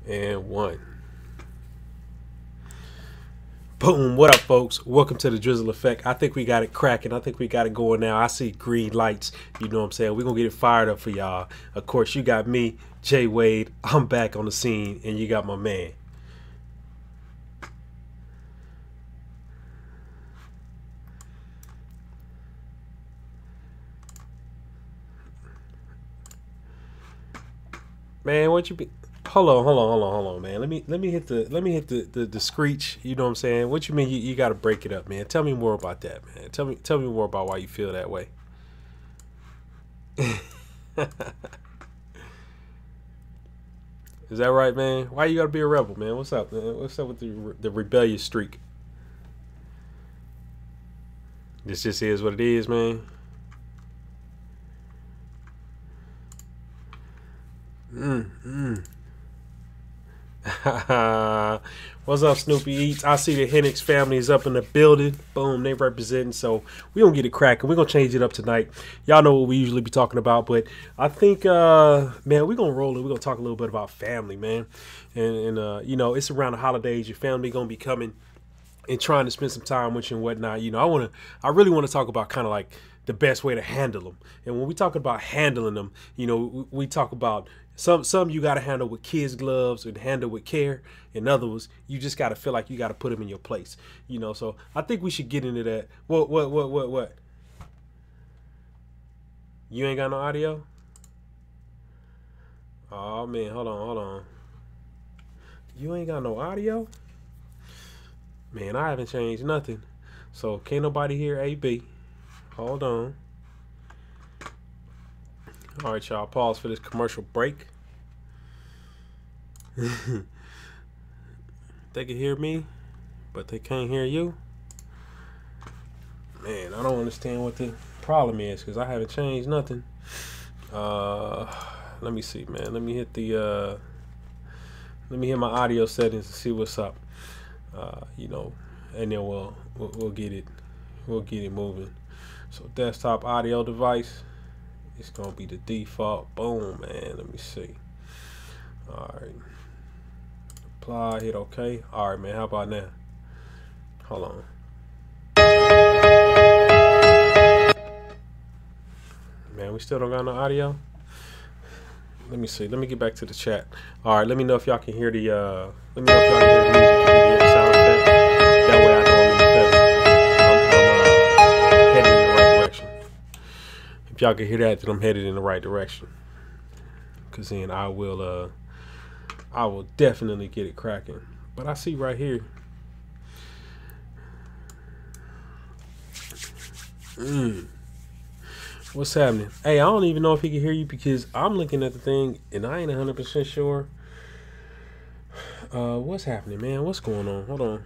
And 1. Boom. What up, folks? Welcome to the Drizzle Effect. I think we got it cracking. I think we got it going now. I see green lights. You know what I'm saying? We're going to get it fired up for y'all. Of course, you got me, Jay Wade. I'm back on the scene, and you got my man. Man, what you be? Hold on, man. Let me hit the screech. You know what I'm saying? What you mean? You got to break it up, man. Tell me more about that, man. Tell me more about why you feel that way. Is that right, man? Why you gotta be a rebel, man? What's up, man? What's up with the rebellious streak? This just is what it is, man. What's up, Snoopy Eats? I see the Hennix family is up in the building. Boom, they representing. So we gonna get it cracking. We're gonna change it up tonight. Y'all know what we usually be talking about, but I think man, we're gonna roll it. We're gonna talk a little bit about family, man. And you know, it's around the holidays. Your family gonna be coming and trying to spend some time with you and whatnot. You know, I really want to talk about kind of like the best way to handle them. And when we talk about handling them, you know, we talk about some you got to handle with kids' gloves and handle with care. In others, you just got to feel like you got to put them in your place. You know, so I think we should get into that. What? You ain't got no audio? Oh man, hold on. You ain't got no audio? Man, I haven't changed nothing. So can't nobody hear AB. Hold on. All right, y'all. Pause for this commercial break. They can hear me, but they can't hear you. Man, I don't understand what the problem is because I haven't changed nothing. Let me see, man. Let me hit the let me hit my audio settings and see what's up. You know, and then we'll get it moving. So desktop audio device, it's gonna be the default. Boom, man. Let me see. All right, apply, hit OK. All right, man. How about now? Hold on. Man, we still don't got no audio. Let me see. Let me get back to the chat. All right, let me know if y'all can hear the let me know if y'all can hear the music. If you can hear the sound effect. That way I know I'm headed in the right direction. If y'all can hear that, then I'm headed in the right direction. Cause then I will definitely get it cracking. But I see right here. What's happening? Hey, I don't even know if he can hear you because I'm looking at the thing and I ain't 100% sure. What's happening, man? What's going on? Hold on.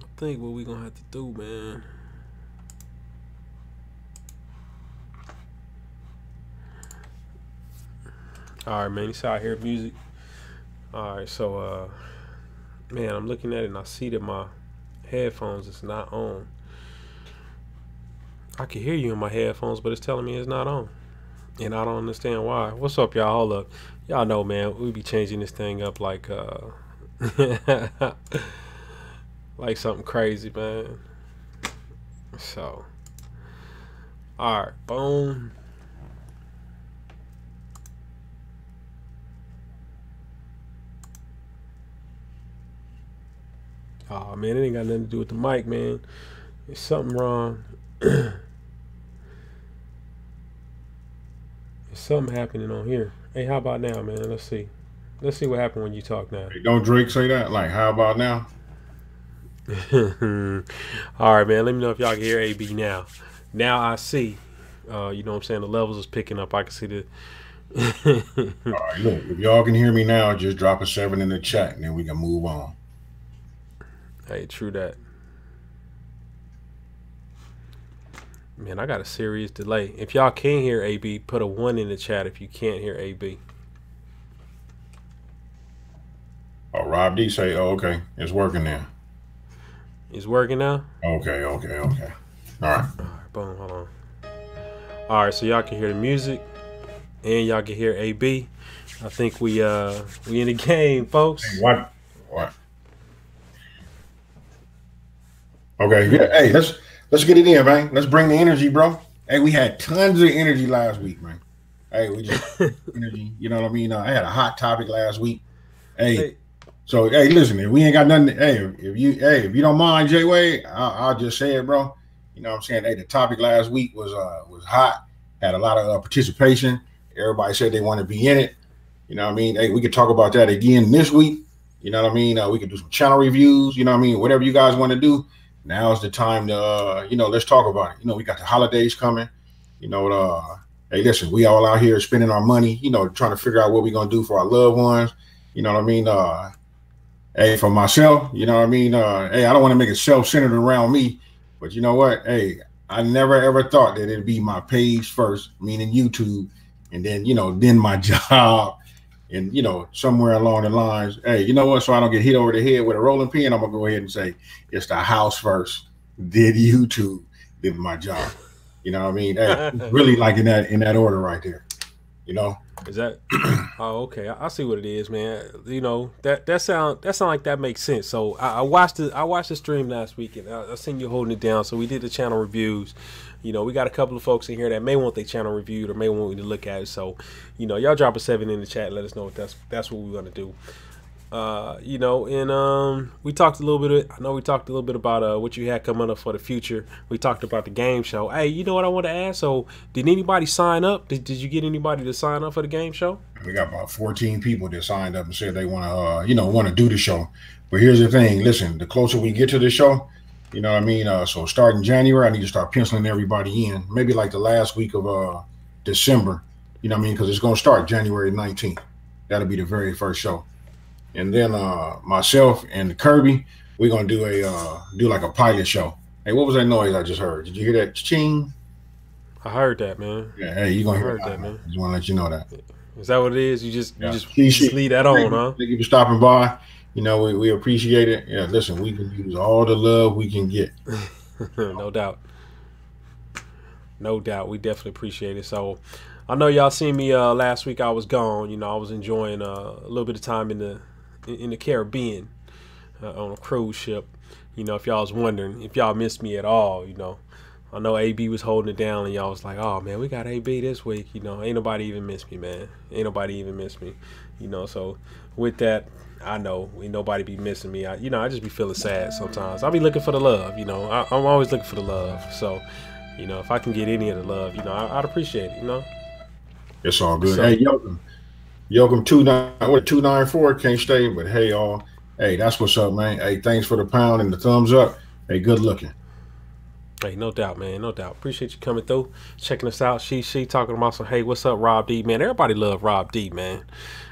I think what we gonna have to do, man. All right, man. You saw I hear music. All right, so man, I'm looking at it and I see that my headphones is not on. I can hear you in my headphones, but it's telling me it's not on, and I don't understand why. What's up, y'all? Hold up. Y'all know, man, we be changing this thing up like like something crazy, man. So all right, boom. Oh man, it ain't got nothing to do with the mic, man. There's something wrong. There's something happening on here. Hey, how about now, man? Let's see. Let's see what happened when you talk now. Hey, don't Drake say that? Like, how about now? All right, man. Let me know if y'all can hear AB now. Now I see. You know what I'm saying? The levels is picking up. I can see the. All right, look. If y'all can hear me now, just drop a 7 in the chat, and then we can move on. Hey, true that. Man, I got a serious delay. If y'all can hear AB, put a 1 in the chat if you can't hear AB. Oh, Rob D say, oh, okay. It's working now. It's working now? Okay. All right. All right, boom, hold on. All right, so y'all can hear the music, and y'all can hear AB. I think we in the game, Hey, folks. what? What? Okay, yeah. Hey, let's get it in, man. Let's bring the energy, bro. Hey, we had tons of energy last week, man. Hey, we just energy. You know what I mean? I had a hot topic last week. Hey, Hey, so hey, listen, if we ain't got nothing, if you don't mind, Jay Wade, I'll just say it, bro. You know what I'm saying? Hey, the topic last week was hot. Had a lot of participation. Everybody said they want to be in it. You know what I mean? Hey, we could talk about that again this week. You know what I mean? We could do some channel reviews. You know what I mean? Whatever you guys want to do. Now's the time to, let's talk about it. We got the holidays coming. You know, hey, listen, we all out here spending our money, trying to figure out what we're going to do for our loved ones. You know what I mean? Hey, for myself, you know what I mean? Hey, I don't want to make it self-centered around me, but you know what? Hey, I never ever thought that it'd be my page first, meaning YouTube, and then, then my job. And, somewhere along the lines, hey, you know what? So I don't get hit over the head with a rolling pin, I'm going to go ahead and say it's the house first, then YouTube, then my job. You know what I mean? Hey, really like in that order right there, is that? Oh, okay. I see what it is, man. That sound like that makes sense. So I watched the stream last week, and I seen you holding it down. So we did the channel reviews. We got a couple of folks in here that may want their channel reviewed or may want me to look at it. So, y'all drop a 7 in the chat. Let us know if that's what we're gonna do. And we talked a little bit. I know we talked a little bit about what you had coming up for the future. We talked about the game show. Hey, you know what I want to ask? So, did anybody sign up? Did you get anybody to sign up for the game show? We got about 14 people that signed up and said they want to, want to do the show. But here's the thing. Listen, the closer we get to the show, you know what I mean? So starting January, I need to start penciling everybody in. Maybe like the last week of December, you know what I mean? Because it's going to start January 19th. That'll be the very first show. And then myself and Kirby, we're going to do like a pilot show. Hey, what was that noise I just heard? Did you hear that ching? I heard that, man. Yeah, hey, you're going to hear that, man. Just want to let you know that. Is that what it is? You just leave that on, huh? Thank you for stopping by. We appreciate it. Yeah, listen, we can use all the love we can get. No doubt. No doubt. We definitely appreciate it. So I know y'all seen me last week. I was gone. I was enjoying a little bit of time in the Caribbean on a cruise ship. If y'all was wondering, if y'all missed me at all, I know AB was holding it down, and y'all was like, "Oh man, we got AB this week." Ain't nobody even missed me, man. Ain't nobody even missed me. So with that, I know ain't nobody be missing me. I just be feeling sad sometimes. I be looking for the love. I'm always looking for the love. So, if I can get any of the love, I'd appreciate it. It's all good. So, hey, Yoakum 294 can't stay, but hey, y'all. Hey, that's what's up, man. Hey, thanks for the pound and the thumbs up. Hey, good looking. Hey, no doubt, man. No doubt. Appreciate you coming through, checking us out. She talking about some, hey, what's up, Rob D? Man, everybody love Rob D, man.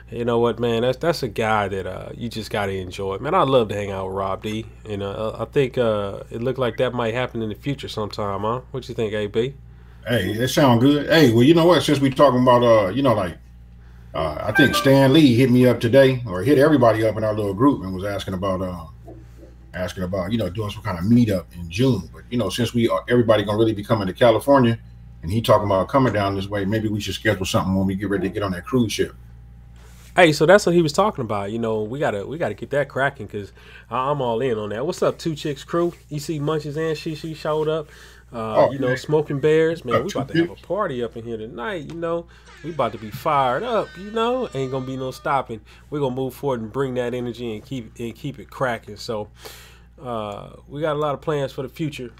You know what, man? That's a guy that you just got to enjoy. Man, I'd love to hang out with Rob D. And I think it looked like that might happen in the future sometime, huh? What you think, AB? Hey, that sounds good. Hey, well, you know what? Since we talking about, I think Stan Lee hit me up today, or hit everybody up in our little group, and was asking about doing some kind of meetup in June. But since everybody gonna really be coming to California, and he talking about coming down this way, maybe we should schedule something when we get ready to get on that cruise ship. Hey, so that's what he was talking about. We gotta get that cracking, because I'm all in on that. What's up, Two Chicks crew? You see Munches and she showed up. Smoking Bears, man. We about to have a party up in here tonight. We about to be fired up. Ain't gonna be no stopping. We're gonna move forward and bring that energy and keep it cracking. So we got a lot of plans for the future.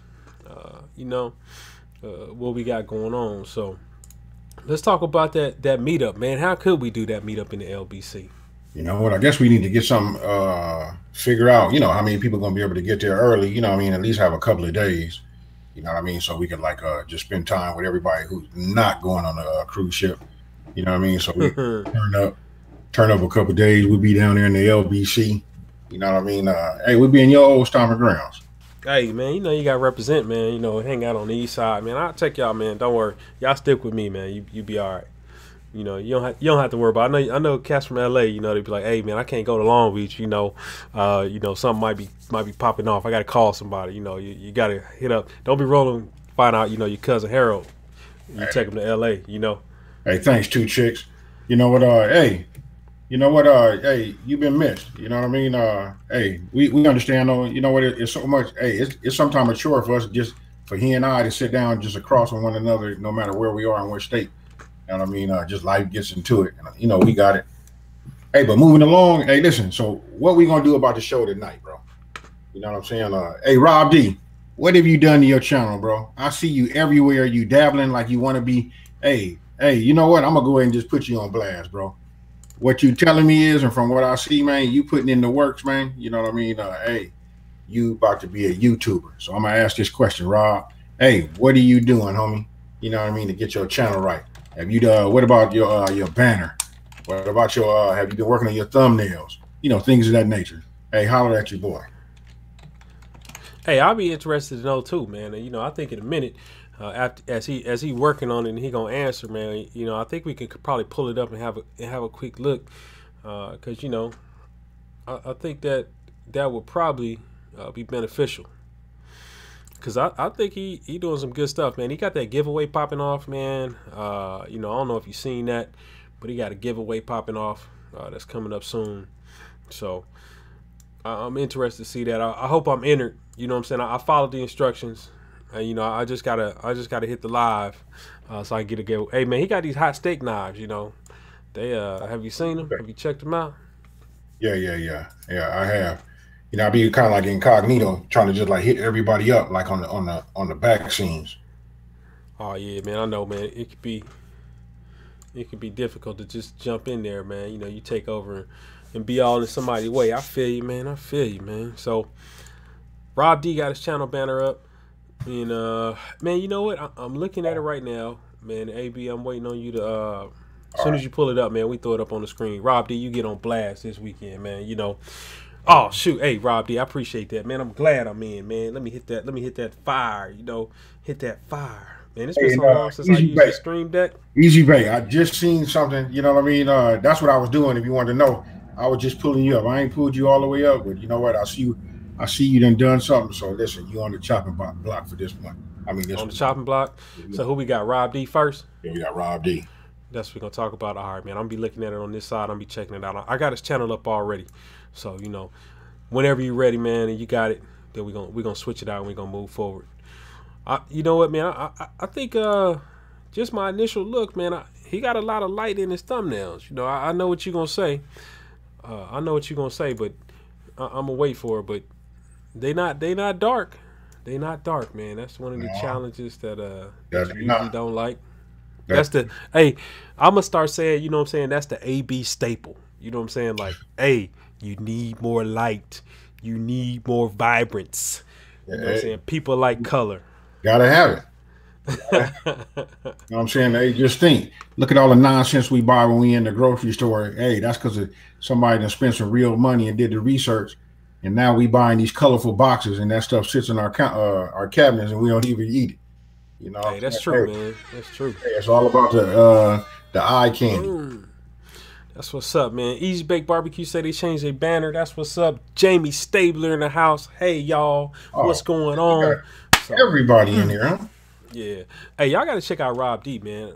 What we got going on. So let's talk about that meetup, man. How could we do that meetup in the LBC? You know what? I guess we need to get some figure out. How many people are gonna be able to get there early. At least have a couple of days. You know what I mean? So we could just spend time with everybody who's not going on a cruise ship. You know what I mean? So we turn up a couple of days. We'll be down there in the LBC. You know what I mean? Hey, we'll be in your old stomping grounds. Hey, man, you got to represent, man. Hang out on the east side, man. I'll take y'all, man. Don't worry. Y'all stick with me, man. You be all right. You don't have to worry about it. I know cats from LA, they be like, hey man, I can't go to Long Beach, something might be popping off. I gotta call somebody, you gotta hit up. Don't be rolling, find out, your cousin Harold You take them to LA, you know. Hey, thanks, two chicks. You know what? Hey, you know what? Hey, you've been missed. You know what I mean? Hey, we understand. Though, you know what? It's so much. Hey, it's sometimes a chore for us just for he and I to sit down just across from one another, no matter where we are in what state. You know what I mean? Just life gets into it. You know, we got it. Hey, but moving along. Hey, listen. So, what we gonna do about the show tonight, bro? You know what I'm saying? Hey, Rob D, what have you done to your channel, bro? I see you everywhere. You dabbling like you want to be. Hey, you know what? I'm gonna go ahead and just put you on blast, bro. What you telling me is, and from what I see, man, you putting in the works, man. You know what I mean? Hey, you about to be a YouTuber. So I'm gonna ask this question, Rob. Hey, what are you doing, homie? You know what I mean, to get your channel right? Have you what about your banner? What about your have you been working on your thumbnails? You know, things of that nature. Hey, holler at your boy. Hey, I'll be interested to know too, man. And, you know, I think in a minute, after as he working on it and he gonna answer, man. You know, I think we could probably pull it up and have a quick look, because you know, I think that would probably be beneficial. Cause I think he doing some good stuff, man. He got that giveaway popping off, man. You know, I don't know if you've seen that, but he got a giveaway popping off that's coming up soon. So I'm interested to see that. I hope I'm entered. You know what I'm saying? I followed the instructions. You know, I just gotta hit the live so I can get a go. Hey man, he got these hot steak knives. You know, they have you seen them? Have you checked them out? Yeah, I have. You know, I be kind of like incognito, trying to just like hit everybody up, like on the back scenes. Oh yeah, man. I know, man. It could be difficult to just jump in there, man. You know, you take over and be all in somebody's way. I feel you, man. I feel you, man. So Rob D got his channel banner up. And man, you know what? I'm looking at it right now, man. AB, I'm waiting on you to as soon as you pull it up, man, we throw it up on the screen. Rob D, you get on blast this weekend, man. You know. Oh shoot, hey Rob D, I appreciate that, man. I'm glad I'm in, man. Let me hit that fire, you know, hit that fire, man. It's been so long since I used the Stream Deck. Easy Bay, I just seen something, you know what I mean? That's what I was doing. If you wanted to know, I was just pulling you up. I ain't pulled you all the way up, but you know what? I see you done something. So listen, you on the chopping block for this one. I mean, this on the chopping block. So who we got? Rob D first. Yeah, we got Rob D. That's what we're gonna talk about. All right, man. I'm gonna be looking at it on this side. I'm gonna be checking it out. I got his channel up already. So, you know, whenever you're ready, man, and you got it, then we're gonna switch it out and we're gonna move forward. You know what, man? I think just my initial look, man, he got a lot of light in his thumbnails. You know, I know what you're gonna say. I know what you're gonna say, but I'm gonna wait for it. But they not dark. They not dark, man. That's one of the challenges that you usually don't like. That's the I'm gonna start saying, you know what I'm saying, that's the AB staple. You know what I'm saying? Like, hey, you need more light. You need more vibrance. You know what I'm saying? People like color. Gotta have it. You know what I'm saying? Hey, just think. Look at all the nonsense we buy when we in the grocery store. Hey, that's because somebody done spent some real money and did the research. And now we buying these colorful boxes and that stuff sits in our cabinets and we don't even eat it. You know, hey, that's true, man. That's true. Hey, it's all about the eye candy. That's what's up, man. Easy Bake Barbecue said they changed their banner. That's what's up. Jamie Stabler in the house. Hey, y'all. What's going on? Everybody in here, huh? Yeah. Hey, y'all got to check out Rob D, man.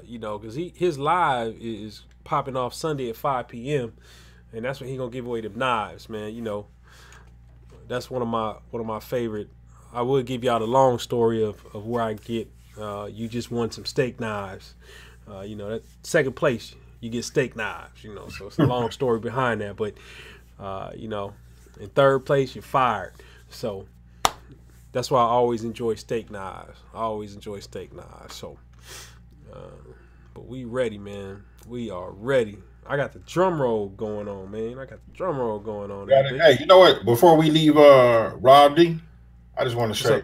You know, because his live is popping off Sunday at 5 p.m. And that's when he going to give away them knives, man. You know, that's one of my favorite. I would give y'all the long story of where I get. You just won some steak knives. You know, that second place, you get steak knives, you know, so it's a long story behind that. But, you know, in third place, you're fired. So that's why I always enjoy steak knives. I always enjoy steak knives. So, but we ready, man. We are ready. I got the drum roll going on, man. I got the drum roll going on. Hey, you know what? Before we leave Rob D, I just want to say,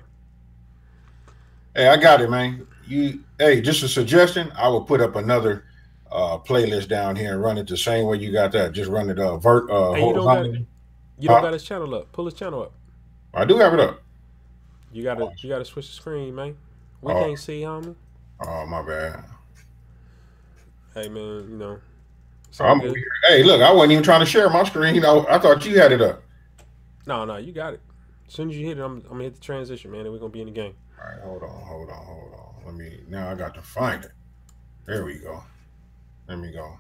hey, I got it, man. Hey, just a suggestion. I will put up another playlist down here and run it the same way you got that. Just run it horizontally. You don't got his channel up. Pull his channel up. I do have it up. You gotta switch the screen, man. We can't see, homie. Oh, my bad. Hey, man, you know. Hey, look, I wasn't even trying to share my screen. I thought you had it up. No, you got it. As soon as you hit it, I'm gonna hit the transition, man, and we're gonna be in the game. All right, hold on. Now I got to find it. There we go. Let me go.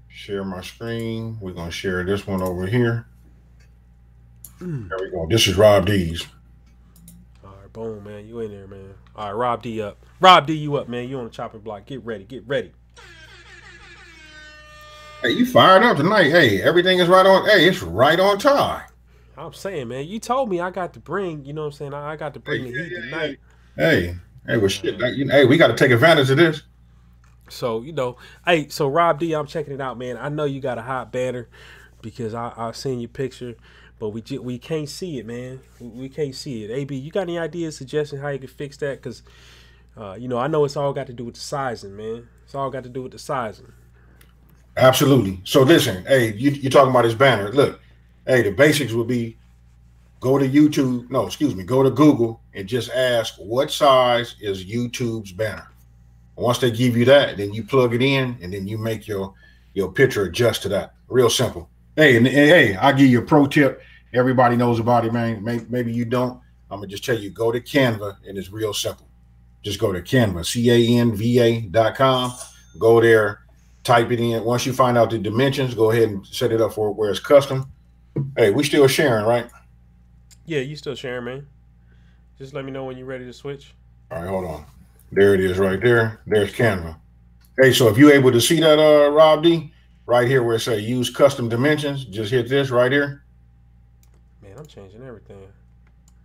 Share my screen. We're going to share this one over here. There we go. This is Rob D's. All right, boom, man. You in there, man. All right, Rob D up. Rob D, you up, man. You on the chopping block. Get ready. Get ready. Hey, you fired up tonight. Hey, everything is right on. Hey, it's right on time. I'm saying, man, you told me I got to bring, you know what I'm saying? I got to bring the heat tonight. Hey, well, shit. Hey, we got to take advantage of this. So, hey, so Rob D, I'm checking it out, man. I know you got a hot banner because I seen your picture, but we can't see it, man. We can't see it. AB, you got any ideas, suggestions how you can fix that? Because, I know it's all got to do with the sizing, man. It's all got to do with the sizing. Absolutely. So listen, hey, you're talking about this banner. Look, hey, the basics would be go to Google and just ask what size is YouTube's banner. Once they give you that, then you plug it in and then you make your picture adjust to that. Real simple. Hey, and hey, I'll give you a pro tip. Everybody knows about it, man. Maybe you don't. I'm gonna just tell you, go to Canva and it's real simple. Just go to Canva, canva.com. Go there. Type it in. Once you find out the dimensions, go ahead and set it up for where it's custom. Hey, we still sharing, right? Yeah, you still sharing, man. Just let me know when you're ready to switch. All right, hold on. There it is right there. There's Canva. Hey, so if you're able to see that, Rob D, right here where it says use custom dimensions, just hit this right here. Man, I'm changing everything.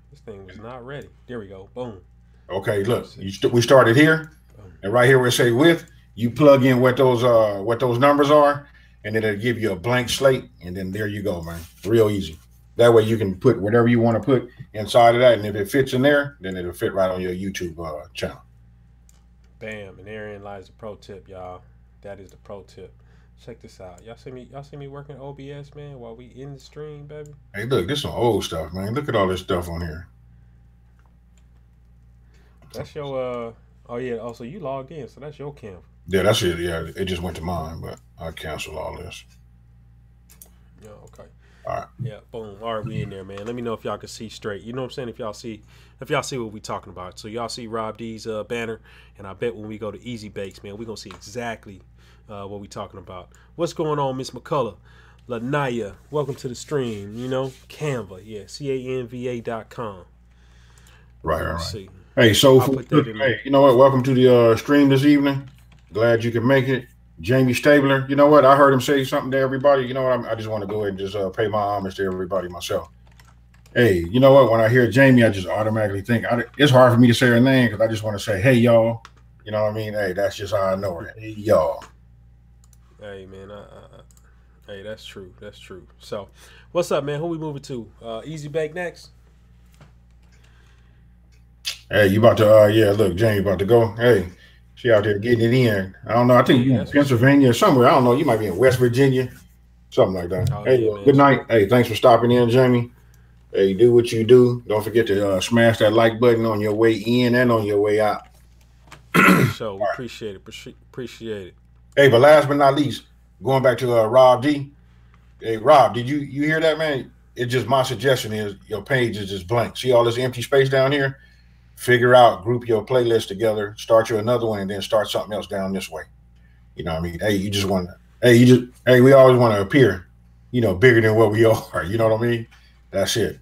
This thing was not ready. There we go. Boom. Okay, look, we started here. Boom. And right here where it say width, you plug in what those numbers are, and then it'll give you a blank slate, and then there you go, man. Real easy. That way you can put whatever you want to put inside of that, and if it fits in there, then it'll fit right on your YouTube channel. Bam, and therein lies the pro tip, y'all. That is the pro tip. Check this out. Y'all see me working OBS, man, while we in the stream, baby. Hey, look, this is some old stuff, man. Look at all this stuff on here. That's your oh yeah, also you logged in, so that's your Canva. Yeah, that's it. Yeah, it just went to mine, but I canceled all this. Yeah, okay. All right. Yeah, boom. All right, we in there, man. Let me know if y'all can see straight. You know what I'm saying? If y'all see what we talking about. So y'all see Rob D's banner, and I bet when we go to Easy Bakes, man, we're gonna see exactly what we talking about. What's going on, Miss McCullough? Lanaya, welcome to the stream. Canva, yeah, canva.com. Right, all right. See. Hey, so hey, you know what? Welcome to the stream this evening. Glad you could make it. Jamie Stabler, you know what? I heard him say something to everybody. You know what? I just want to go ahead and just pay my homage to everybody myself. Hey, you know what? When I hear Jamie, I just automatically think it's hard for me to say her name because I just want to say, hey, y'all. You know what I mean? Hey, that's just how I know her. Hey, y'all. Hey, man. Hey, that's true. That's true. So, what's up, man? Who we moving to? Easy Bake next? Hey, you about to, yeah, look, Jamie about to go. Hey, she out there getting it in. I don't know. I think you in Pennsylvania or somewhere. I don't know. You might be in West Virginia, something like that. Oh, hey, yeah, good night. Hey, thanks for stopping in, Jamie. Hey, do what you do. Don't forget to smash that like button on your way in and on your way out. So we appreciate it. Appreciate it. Hey, but last but not least, going back to Rob D. Hey, Rob, did you hear that, man? It's just my suggestion is your page is just blank. See all this empty space down here? Figure out, group your playlist together, start you another one, and then start something else down this way. You know what I mean? Hey, we always want to appear, bigger than what we are. You know what I mean? That's it.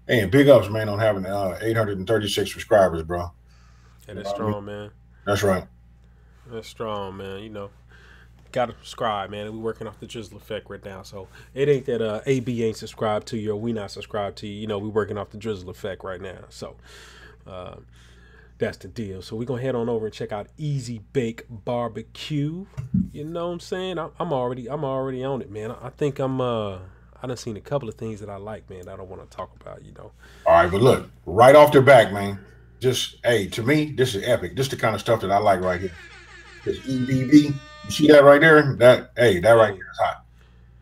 Hey, and big ups, man, on having 836 subscribers, bro. Yeah, that's strong, man. That's right. That's strong, man. Gotta subscribe, man. We working off the Drizzle Effect right now, so it ain't that AB ain't subscribed to you or we not subscribed to you. We working off the Drizzle Effect right now, so that's the deal. So we're gonna head on over and check out Easy Bake Barbecue. You know what I'm saying? I'm already on it, man. I think I done seen a couple of things that I like, man, that I don't want to talk about, All right, but look, right off the back, man, just, hey, to me, this is epic. This is the kind of stuff that I like right here. This EBB, you see that right there? That right there is hot.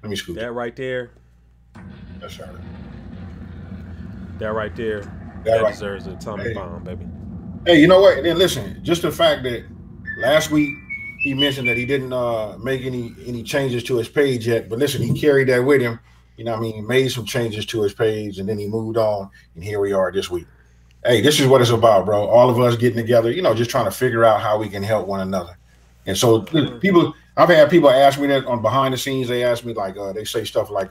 Let me scoop that right there. That's right. That right there. That right deserves an atomic bomb, baby. Hey, you know what? And then listen, just the fact that last week he mentioned that he didn't make any changes to his page yet, but listen, he carried that with him. You know what I mean? He made some changes to his page, and then he moved on, and here we are this week. Hey, this is what it's about, bro. All of us getting together, just trying to figure out how we can help one another. And so people, I've had people ask me that on behind the scenes. They ask me like, they say stuff like,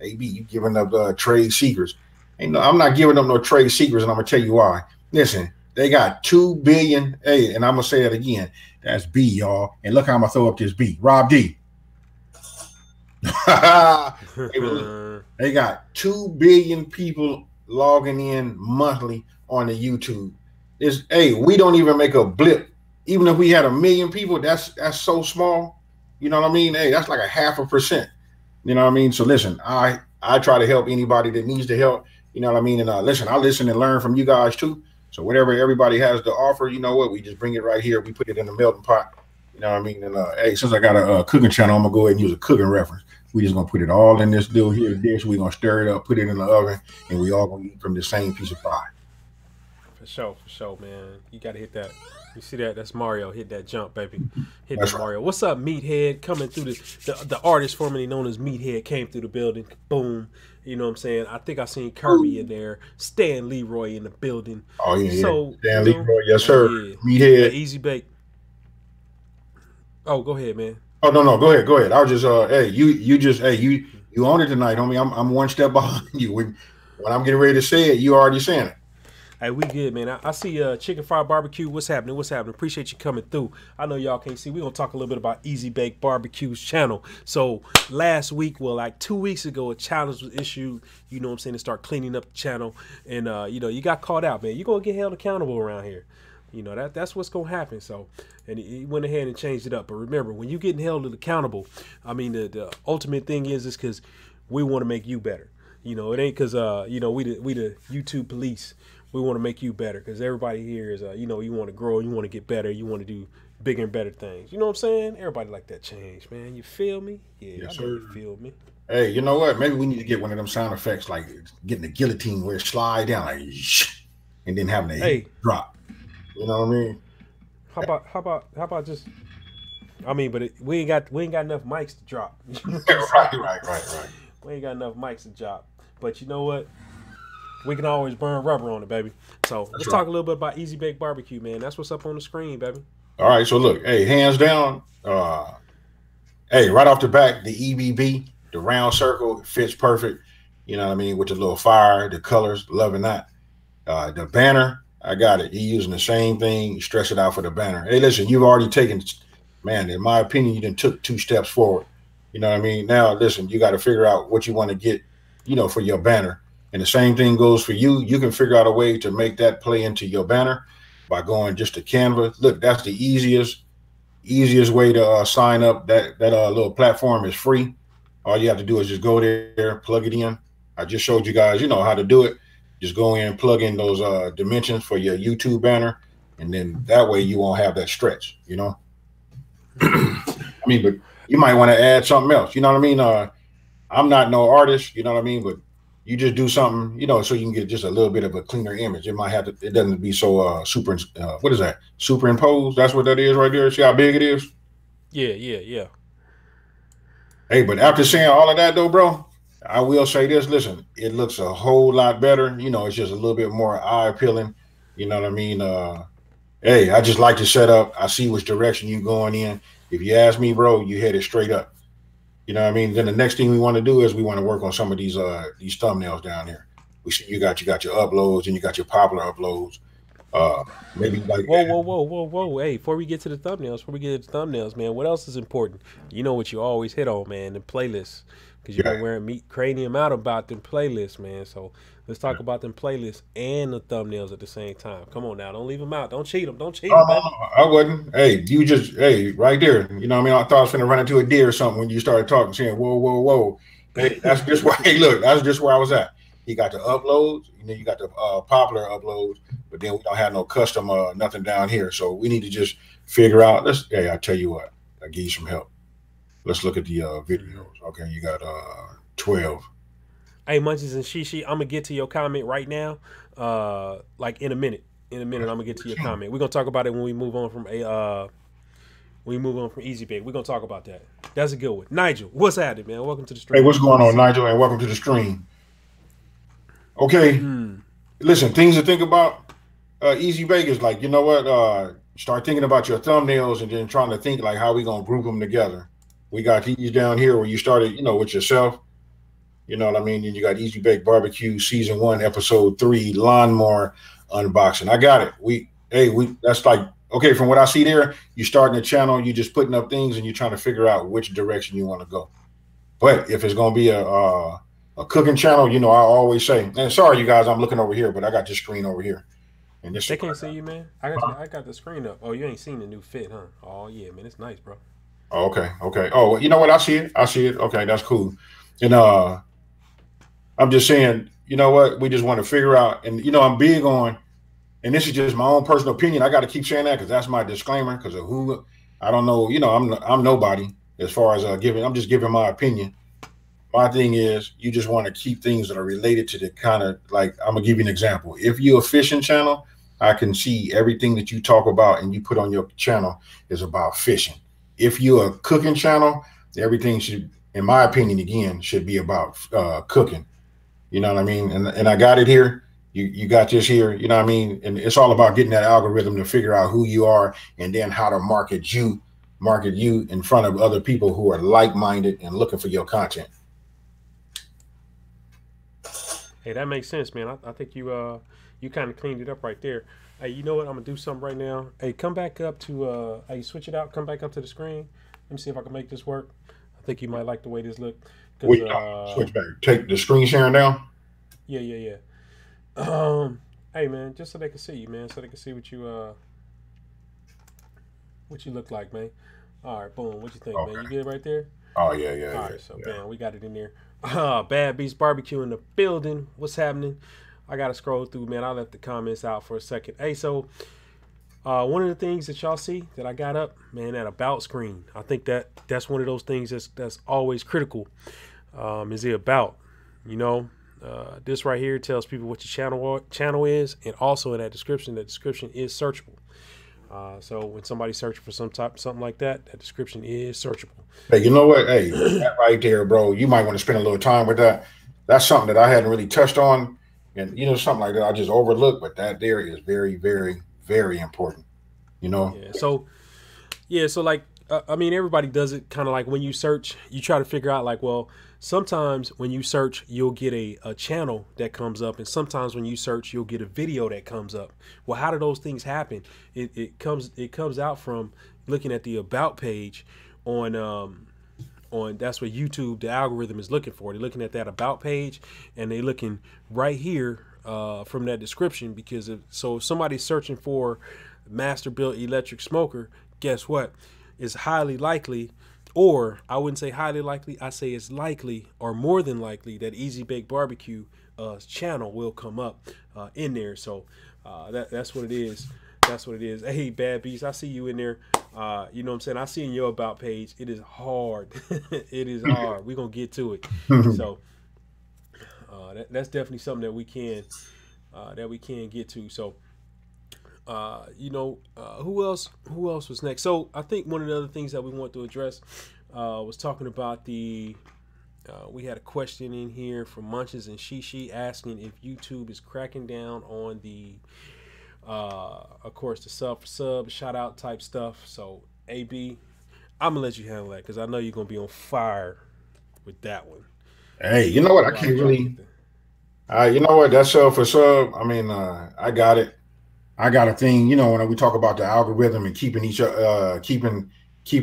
"AB, you giving up trade secrets?" And no, I'm not giving up no trade secrets, and I'm gonna tell you why. Listen, they got 2 billion. Hey, and I'm gonna say that again. That's B, y'all. And look how I'm gonna throw up this B. Rob D. They got 2 billion people logging in monthly on the YouTube. We don't even make a blip. Even if we had 1 million people, that's so small. You know what I mean? Hey, that's like a 0.5%. You know what I mean? So listen, I try to help anybody that needs the help. You know what I mean? And listen, I listen and learn from you guys too. So whatever everybody has to offer, you know what? We just bring it right here. We put it in the melting pot. You know what I mean? And hey, since I got a cooking channel, I'm gonna go ahead and use a cooking reference. We just gonna put it all in this deal here dish. We're gonna stir it up, put it in the oven, and we all gonna eat from the same piece of pie. For sure, man. You gotta hit that. You see that? That's Mario. Hit that jump, baby. Hit That's that right. Mario. What's up, Meathead? Coming through the artist formerly known as Meathead came through the building. Boom. You know what I'm saying? I think I seen Kirby in there. Stan Leroy in the building. Oh yeah, So, Dan you know, Leroy, yes sir. yeah. Meathead. Easy Bake. Oh, go ahead, man. Oh no, go ahead. I was just hey, you own it tonight, homie. I'm one step behind you. When I'm getting ready to say it, you already saying it. Hey, we good, man. I see Chicken Fire Barbecue. What's happening? What's happening? Appreciate you coming through. I know y'all can't see. We're going to talk a little bit about Easy Bake Barbecue's channel. So last week, well, like 2 weeks ago, a challenge was issued, you know what I'm saying, to start cleaning up the channel. And, you got caught out, man. You're going to get held accountable around here. You know, that's what's going to happen. So, and he went ahead and changed it up. But remember, when you're getting held accountable, I mean, the ultimate thing is because we want to make you better. You know, it ain't because, we the YouTube police. We want to make you better because everybody here is, you want to grow, you want to get better, you want to do bigger and better things. You know what I'm saying? Everybody like that change, man. You feel me? Yeah, Yes, I know sir. you feel me. Hey, you know what? Maybe we need to get one of them sound effects like getting the guillotine where it slide down like and then having a drop. You know what I mean? How about just? I mean, but we ain't got enough mics to drop. Right. We ain't got enough mics to drop. But you know what? We can always burn rubber on it, baby. So let's talk a little bit about Easy Bake Barbecue, man. That's what's up on the screen, baby. All right. So look, hey, hands down, hey, right off the back, the EBB, the round circle fits perfect. You know what I mean? With the little fire, the colors, loving that. The banner, I got it. You're using the same thing. You stress it out for the banner. Hey, listen, you've already taken, man, in my opinion, you done took 2 steps forward. You know what I mean? Now, listen, you got to figure out what you want to get, for your banner. And the same thing goes for you. You can figure out a way to make that play into your banner by going just to Canva. Look, that's the easiest way to sign up. That little platform is free. All you have to do is just go there, plug it in. I just showed you guys, how to do it. Just go in, plug in those dimensions for your YouTube banner, and then that way you won't have that stretch. I mean, but you might want to add something else. You know what I mean? I'm not no artist. You know what I mean? But you just do something, so you can get just a little bit of a cleaner image. It might have to. It doesn't be so what is that? Superimposed. That's what that is right there. See how big it is? Yeah. Hey, but after saying all of that, though, bro, I will say this. Listen, it looks a whole lot better. It's just a little bit more eye appealing. You know what I mean? Hey, I just like to set up. I see which direction you going in. If you ask me, bro, you head it straight up. You know what I mean? Then the next thing we want to do is we want to work on some of these thumbnails down here. We see you got your uploads and you got your popular uploads. Maybe like whoa. Hey, before we get to the thumbnails, man, what else is important? You know what you always hit on, man, the playlists. Because you've been wearing meat cranium out about them playlists, man. So let's talk about them playlists and the thumbnails at the same time. Come on now, don't leave them out. Don't cheat them. Don't cheat them, baby. I wouldn't. Hey, you just right there. You know what I mean? I thought I was going to run into a deer or something when you started talking, saying whoa. Hey, that's just where. Hey, look, that's just where I was at. You got the uploads, you got the popular uploads, but then we don't have no custom nothing down here. So we need to just figure out. Hey, I tell you what, I give you some help. Let's look at the videos. Okay, you got 12. Hey, Munchies and Shishi, I'm gonna get to your comment right now. Like in a minute. I'm gonna get to your comment. We're gonna talk about it when we move on from Easy Bake. We're gonna talk about that. That's a good one. Nigel, what's happening, man? Welcome to the stream. Hey, what's going on, Nigel? And welcome to the stream. Okay, listen, things to think about. Easy Bake is like, you know what? Start thinking about your thumbnails and then trying to think like how we gonna group them together. We got these down here where you started, you know, with yourself. You know what I mean? And you got Easy Bake Barbecue Season 1, Episode 3, Lawnmower Unboxing. I got it. That's like, okay, from what I see there, you starting a channel, you just putting up things and you're trying to figure out which direction you want to go. But if it's gonna be a cooking channel, you know, I always say, and sorry you guys, I'm looking over here, but I got this screen over here. And this They can't see you, man. I got the screen up. Oh, you ain't seen the new fit, huh? Oh yeah, man, it's nice, bro. oh, okay, okay. Oh, well, you know what? I see it. I see it. Okay, that's cool. And I'm just saying, you know what? We just want to figure out, and you know, I'm big on, and this is just my own personal opinion. I got to keep saying that because that's my disclaimer. Because of who I don't know, you know, I'm nobody as far as giving. I'm just giving my opinion. My thing is, you just want to keep things that are related to the kind of like. I'm gonna give you an example. If you're a fishing channel, I can see everything that you talk about and you put on your channel is about fishing. If you're a cooking channel, everything should, in my opinion, again, should be about cooking. You know what I mean? And I got it here. You got this here. You know what I mean? And it's all about getting that algorithm to figure out who you are and then how to market you in front of other people who are like-minded and looking for your content. Hey, that makes sense, man. I think you kind of cleaned it up right there. Hey, you know what? I'm gonna do something right now. Hey, come back up to hey, switch it out. Come back up to the screen. Let me see if I can make this work. I think you might like the way this look. Wait, switch back. Take the screen sharing down. Yeah, yeah, yeah. Hey, man, just so they can see you, man, so they can see what you look like, man. All right, boom. What you think, Okay. man? You good right there? Oh yeah, yeah, All yeah, right, so yeah. bam, we got it in there. Bad Beast Barbecue in the building. What's happening? I gotta scroll through, man. I left the comments out for a second. Hey, so one of the things that y'all see that I got up, man, that about screen. I think that's one of those things that's always critical. Is the about, you know? This right here tells people what your channel is, and also in that description is searchable. So when somebody's searching for something like that, that description is searchable. Hey, you know what? Hey, that right there, bro. You might want to spend a little time with that. That's something that I hadn't really touched on, and you know, something like that I just overlooked. But that there is very, very, very important. You know. Yeah. So like I mean, everybody does it kind of like when you search, you try to figure out like, well, sometimes when you search, you'll get a channel that comes up, and sometimes when you search, you'll get a video that comes up. Well, how do those things happen? It comes out from looking at the about page on that's what YouTube, the algorithm is looking for. They're looking at that about page, and they're looking right here from that description, because if somebody's searching for master built electric smoker, guess what? It's highly likely, or I wouldn't say highly likely, I say it's likely or more than likely that Easy Bake Barbecue channel will come up in there. So that's what it is. That's what it is. Hey, Bad Beast, I see you in there. You know what I'm saying? I see in your about page. It is hard. It is hard. We're going to get to it. So that's definitely something that we can get to. So who else was next? So I think one of the other things that we want to address was talking about we had a question in here from Munches and Shishi asking if YouTube is cracking down on the of course the sub shout out type stuff. So AB, I'm gonna let you handle that because I know you're gonna be on fire with that one. Hey, you know what? I can't really. You know what? That's for sub. I mean, I got it. I got a thing, you know, when we talk about the algorithm and keeping keeping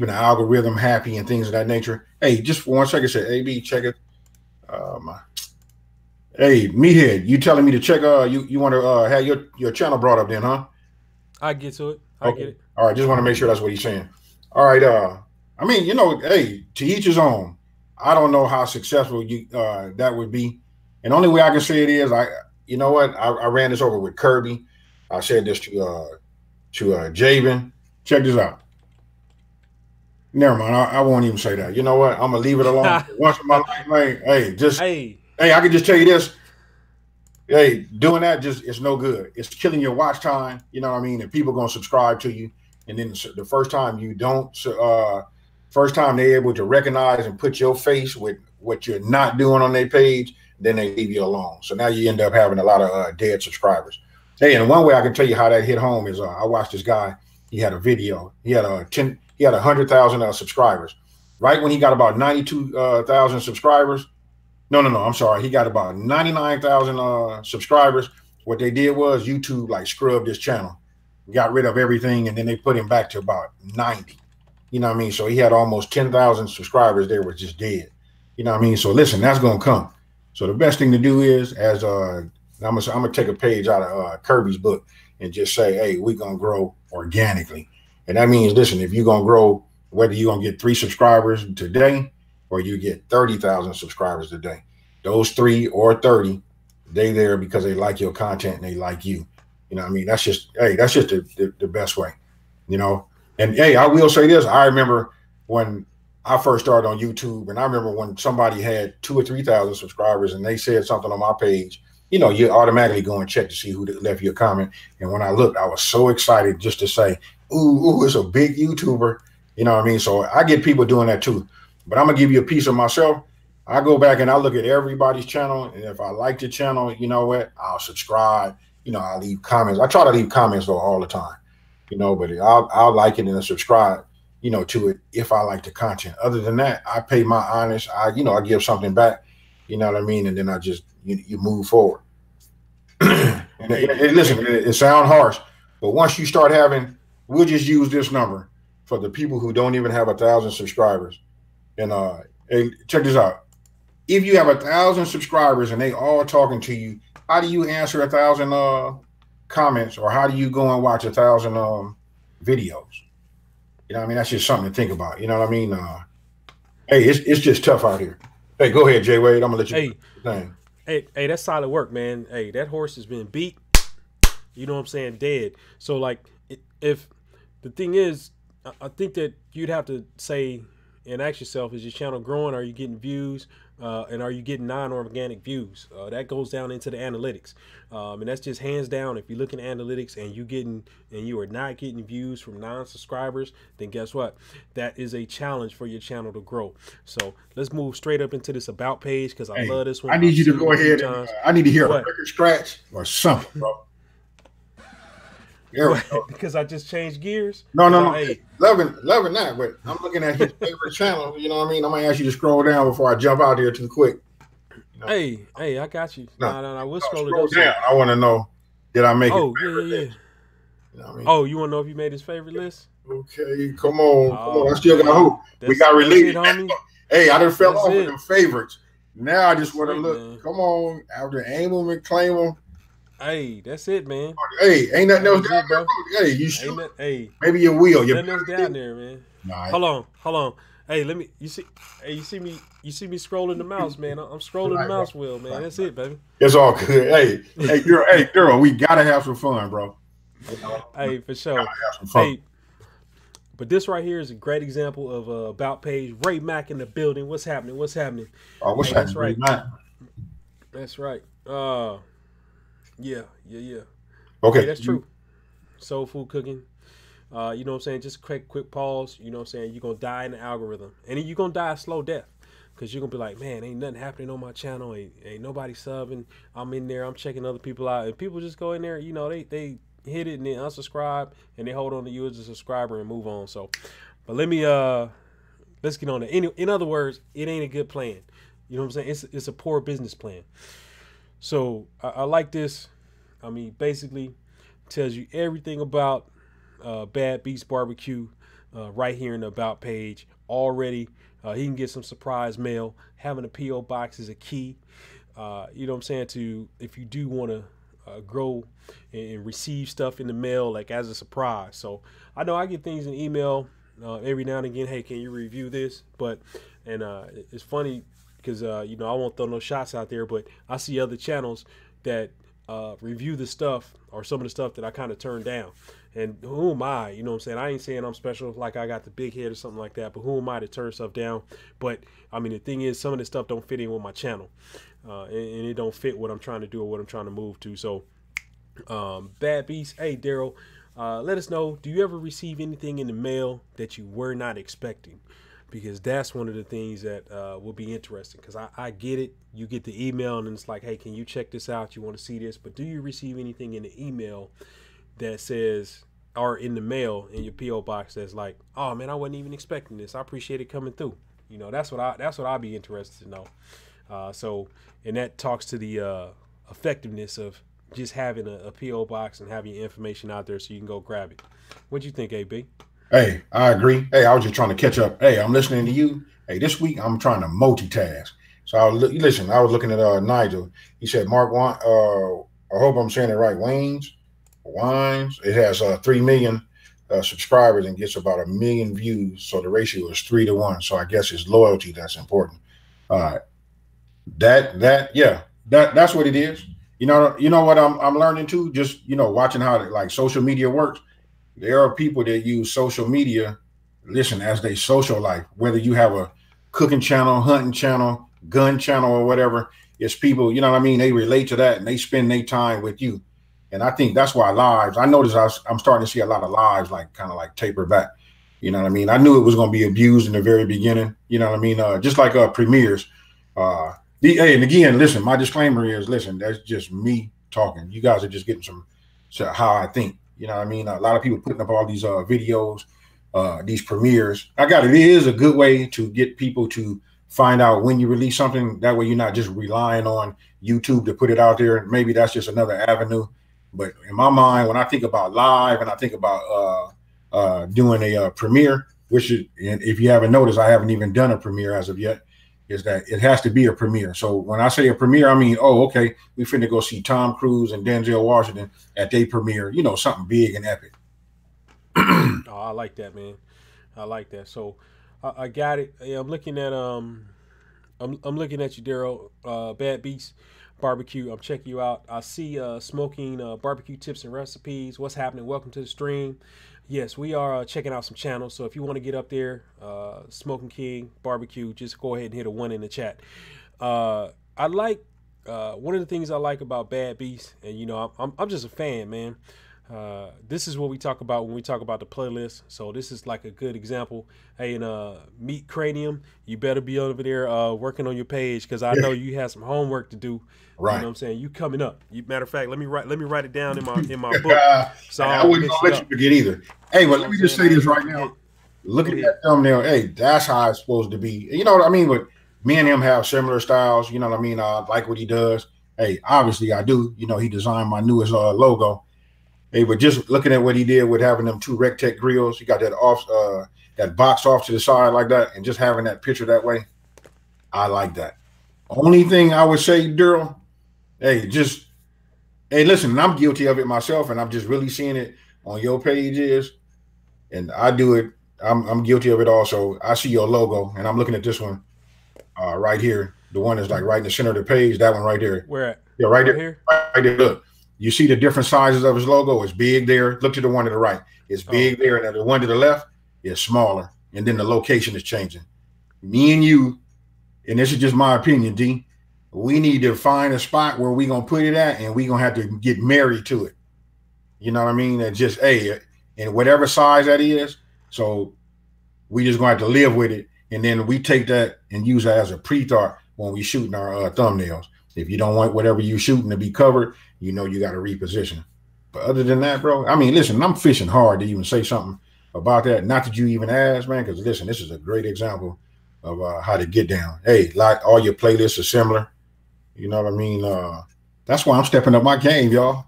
the algorithm happy and things of that nature. Hey, just for 1 second, say AB, check it. Hey, Meathead, you telling me to check? You want to have your channel brought up then, huh? I get to it. I Okay. get it. All right, just want to make sure that's what he's saying. All right. I mean, you know, hey, to each his own. I don't know how successful that would be, and the only way I can say it is you know what? I ran this over with Kirby. I said this to Javen. Check this out. Never mind. I won't even say that. You know what? I'm gonna leave it alone. Once in my life, man. Hey, I can just tell you this. Hey, doing that it's no good. It's killing your watch time. You know what I mean? And people gonna subscribe to you, and then the first time you don't, first time they're able to recognize and put your face with what you're not doing on their page, then they leave you alone. So now you end up having a lot of dead subscribers. Hey, and one way I can tell you how that hit home is I watched this guy. He had a video. He had a 10. He had 100,000 subscribers. Right when he got about 92,000 subscribers. No, no, no. I'm sorry. He got about 99,000 subscribers. What they did was YouTube like scrubbed his channel, got rid of everything, and then they put him back to about 90. You know what I mean? So he had almost 10,000 subscribers there was just dead. You know what I mean? So listen, that's gonna come. So the best thing to do is, as I'm gonna take a page out of Kirby's book and just say, hey, we're gonna grow organically, and that means, listen, if you're gonna grow, whether you're gonna get 3 subscribers today or you get 30,000 subscribers today, those 3 or 30, they there because they like your content and they like you. You know what I mean? That's just, hey, that's just the best way. You know. And hey, I will say this: I remember when I first started on YouTube, and I remember when somebody had 2 or 3,000 subscribers, and they said something on my page. You know, you automatically go and check to see who left you a comment. And when I looked, I was so excited just to say, "Ooh, it's a big YouTuber." You know what I mean? So I get people doing that too. But I'm gonna give you a piece of myself. I go back and I look at everybody's channel, and if I like the channel, you know what? I'll subscribe. You know, I leave comments. I try to leave comments though all the time. You know, but I'll like it and subscribe, you know, to it if I like the content. Other than that, I pay my honest. I give something back. You know what I mean? And then I just you move forward. And listen, it sounds harsh, but once you start having, we'll just use this number for the people who don't even have 1,000 subscribers. And hey, check this out. If you have 1,000 subscribers and they all talking to you, how do you answer 1,000 comments, or how do you go and watch 1,000 videos? You know what I mean? That's just something to think about. You know what I mean? Hey, it's just tough out here. Hey, go ahead, Jay Wade. I'm gonna let you. Hey, that's solid work, man. Hey, that horse has been beat. You know what I'm saying? Dead. So like, if the thing is, I think that you'd have to say and ask yourself: is your channel growing? Are you getting views? And are you getting non-organic views? That goes down into the analytics, and that's just hands down. If you look at analytics and you are not getting views from non-subscribers, then guess what? That is a challenge for your channel to grow. So let's move straight up into this about page because I love this one. I need you to go ahead. I need to hear a record scratch or something, bro. Because I just changed gears. No. Hey, loving that, but I'm looking at his favorite channel. You know what I mean? I'm gonna ask you to scroll down before I jump out there too quick. You know? Hey, I got you. No, we'll scroll down. I want to know, did I make it? Oh, yeah. You know what I mean? Oh, you want to know if you made his favorite list? Okay, come on. I still got hope. We got relieved. Hey, I done fell off with the favorites. Now I just want to look. Man. Come on, after aim them and claim them. Hey, that's it, man. Hey, ain't nothing else down there, bro. Hey, you should. Hey, maybe your wheel. Nothing else down there, man. Nah, hold on. Hey, let me. You see me scrolling the mouse, man. I'm scrolling the mouse wheel, man. That's it, baby. It's all good. Hey, girl, we gotta have some fun, bro. Hey, for sure. Hey, but this right here is a great example of a about page. Ray Mack in the building. What's happening? Oh, what's happening? That's right. That's right. Yeah. Okay, hey, that's true. Soul food cooking. You know what I'm saying? Just a quick pause. You know what I'm saying? You're going to die in the algorithm. And then you're going to die a slow death. Because you're going to be like, man, ain't nothing happening on my channel. Ain't nobody subbing. I'm in there. I'm checking other people out. And people just go in there, you know, they hit it and then unsubscribe. And they hold on to you as a subscriber and move on. So, but let's get on it. In other words, it ain't a good plan. You know what I'm saying? It's a poor business plan. So I like this. I mean, basically tells you everything about Bad Beats Barbecue right here in the About page. Already, he can get some surprise mail. Having a P.O. box is a key. You know what I'm saying? If you do want to grow and receive stuff in the mail, like as a surprise. So I know I get things in email every now and again. Hey, can you review this? It's funny. Because, you know, I won't throw no shots out there, but I see other channels that review the stuff or some of the stuff that I kind of turn down. And who am I? You know what I'm saying? I ain't saying I'm special like I got the big head or something like that, but who am I to turn stuff down? But, I mean, the thing is, some of this stuff don't fit in with my channel. And it don't fit what I'm trying to do or what I'm trying to move to. So, Bad Beast, hey, Daryl, let us know, do you ever receive anything in the mail that you were not expecting? because that's one of the things that will be interesting. Because I get it. You get the email and it's like, hey, can you check this out? You want to see this? But do you receive anything in the email that says, or in the mail in your PO box that's like, oh man, I wasn't even expecting this. I appreciate it coming through. You know, that's what I'd be interested to know. So, and that talks to the effectiveness of just having a PO box and having your information out there so you can go grab it. What'd you think, AB? Hey, I agree. Hey, I was just trying to catch up. Hey, I'm listening to you. Hey, this week I'm trying to multitask. So listen. I was looking at Nigel. He said Mark I hope I'm saying it right. Wines. It has 3 million subscribers and gets about 1 million views. So the ratio is 3-1. So I guess it's loyalty that's important. That's what it is. You know what I'm learning too. Just watching how like social media works. There are people that use social media, listen, as they social life. Whether you have a cooking channel, hunting channel, gun channel, or whatever, it's people. You know what I mean? They relate to that and they spend their time with you. And I think that's why lives. I noticed I'm starting to see a lot of lives like kind of like taper back. You know what I mean? I knew it was going to be abused in the very beginning. You know what I mean? Just like premieres. And again, listen, my disclaimer is, listen, that's just me talking. You guys are just getting some how I think. You know what I mean? A lot of people putting up all these videos, these premieres. It is a good way to get people to find out when you release something. That way you're not just relying on YouTube to put it out there. Maybe that's just another avenue. But in my mind, when I think about live and I think about doing a premiere, which is, and if you haven't noticed, I haven't even done a premiere as of yet, is that it has to be a premiere. So when I say a premiere, I mean, oh, okay, we finna go see Tom Cruise and Denzel Washington at their premiere, something big and epic. Oh, I like that, man. I like that. So I got it. Yeah, I'm looking at I'm looking at you, Daryl. Bad Beast Barbecue. I'm checking you out. I see smoking barbecue tips and recipes. What's happening? Welcome to the stream. Yes, we are checking out some channels. So if you want to get up there, Smoking King Barbecue, just go ahead and hit a 1 in the chat. I like one of the things I like about Bad Beast, and I'm just a fan, man. This is what we talk about when we talk about the playlist. So this is like a good example. Hey, and Meat Cranium, you better be over there working on your page, because I know you have some homework to do. Right. You know what I'm saying? You coming up. Matter of fact, let me write it down in my book. So I wouldn't let you forget either. Hey, but let me just say this right now. Look at that thumbnail. Hey, that's how it's supposed to be. You know what I mean? But me and him have similar styles. You know what I mean? I like what he does. Hey, obviously I do. He designed my newest logo. Hey, but just looking at what he did with having them 2 Rectech grills, he got that that box off to the side like that, and just having that picture that way, I like that. Only thing I would say, Daryl, hey, listen, I'm guilty of it myself, and I'm just really seeing it on your pages, and I do it. I'm guilty of it also. I see your logo, and I'm looking at this one right here, the one that's like right in the center of the page. That one right there. Where at? Yeah, right there. Here? Right there. Look. You see the different sizes of his logo. It's big there. Look to the one to the right. It's big there. And the one to the left is smaller. And then the location is changing. Me and you, and this is just my opinion, D, we need to find a spot where we're going to put it at, and we're going to have to get married to it. You know what I mean? And just, and whatever size that is. So we just going to have to live with it. And then we take that and use that as a pre-thought when we shooting our thumbnails. If you don't want whatever you're shooting to be covered, you got to reposition. But other than that, bro, I mean, listen, I'm fishing hard to even say something about that. Not that you even asked, man, because listen, this is a great example of how to get down. Hey, like all your playlists are similar. You know what I mean? That's why I'm stepping up my game, y'all.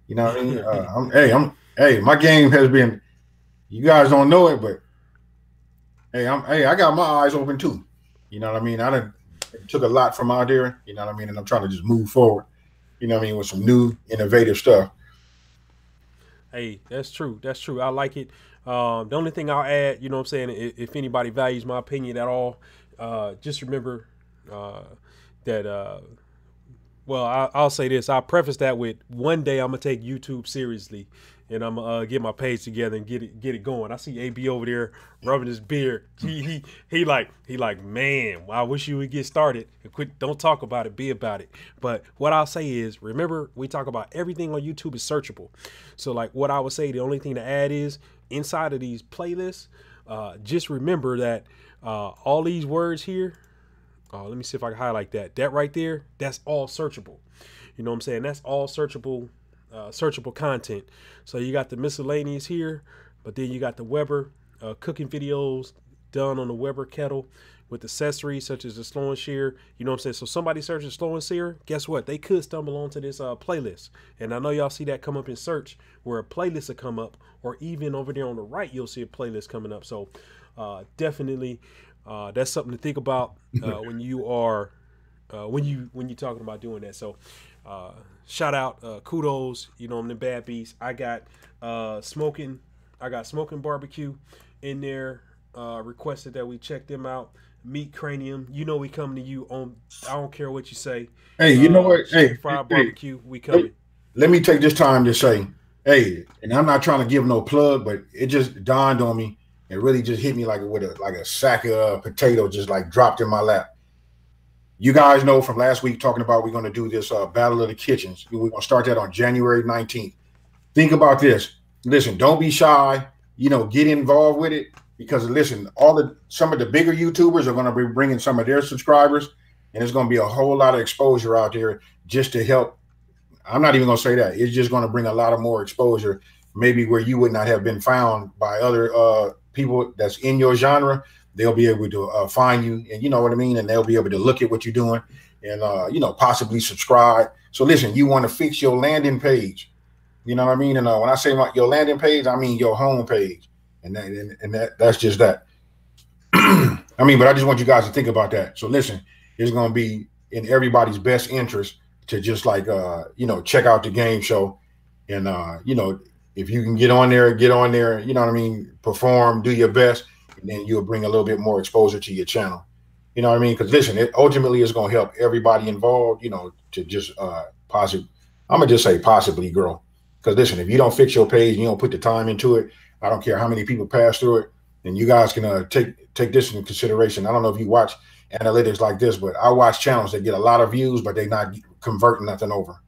You know what I mean? My game has been, you guys don't know it, but I got my eyes open too. You know what I mean? I took a lot from out there, you know what I mean? And I'm trying to just move forward, you know what I mean, with some new, innovative stuff. Hey, that's true. That's true. I like it. The only thing I'll add, you know what I'm saying, if anybody values my opinion at all, just remember that, I'll say this. I'll preface that with, one day I'm going to take YouTube seriously, and I'm gonna get my page together and get it going. I see AB over there rubbing his beard. He like, man, I wish you would get started and quit. Don't talk about it, be about it. But what I'll say is, remember, we talk about everything on YouTube is searchable. So like what I would say, the only thing to add is, inside of these playlists, just remember that all these words here, let me see if I can highlight that. That right there, that's all searchable. You know what I'm saying? That's all searchable content. So you got the miscellaneous here, but then you got the Weber cooking videos done on the Weber kettle with accessories such as the slow and shear. You know what I'm saying? So somebody searches slow and shear, guess what? They could stumble onto this playlist. And I know y'all see that come up in search where a playlist will come up, or even over there on the right, you'll see a playlist coming up. So definitely that's something to think about when you are when you're talking about doing that. So shout out, kudos, you know, I'm the bad beast. I got smoking barbecue in there, requested that we check them out. Meat Cranium, you know, we coming to you on, I don't care what you say. Hey, you know what? Hey, fried barbecue, we coming. Let me take this time to say, hey, and I'm not trying to give no plug, but it just dawned on me. It really just hit me like a sack of potato just like dropped in my lap. You guys know from last week talking about we're going to do this Battle of the Kitchens. We're going to start that on January 19th. Think about this. Listen, don't be shy. You know, get involved with it. Because listen, some of the bigger YouTubers are going to be bringing some of their subscribers, and there's going to be a whole lot of exposure out there just to help. I'm not even going to say that. It's just going to bring a lot of more exposure, maybe where you would not have been found by other people that's in your genre. They'll be able to find you, and you know what I mean, and they'll be able to look at what you're doing and you know, possibly subscribe. So listen, you want to fix your landing page. You know what I mean? And when I say your landing page, I mean your home page. And that's just that. I mean, but I just want you guys to think about that. So listen, it's going to be in everybody's best interest to just like, you know, check out the game show. And, you know, if you can get on there, you know what I mean? Perform, do your best, and then you'll bring a little bit more exposure to your channel. You know what I mean? Because listen, it ultimately is going to help everybody involved, you know, to just I'm going to just say possibly grow. Because listen, if you don't fix your page, you don't put the time into it, I don't care how many people pass through it, and you guys can take this into consideration. I don't know if you watch analytics like this, but I watch channels that get a lot of views, but they're not converting nothing over.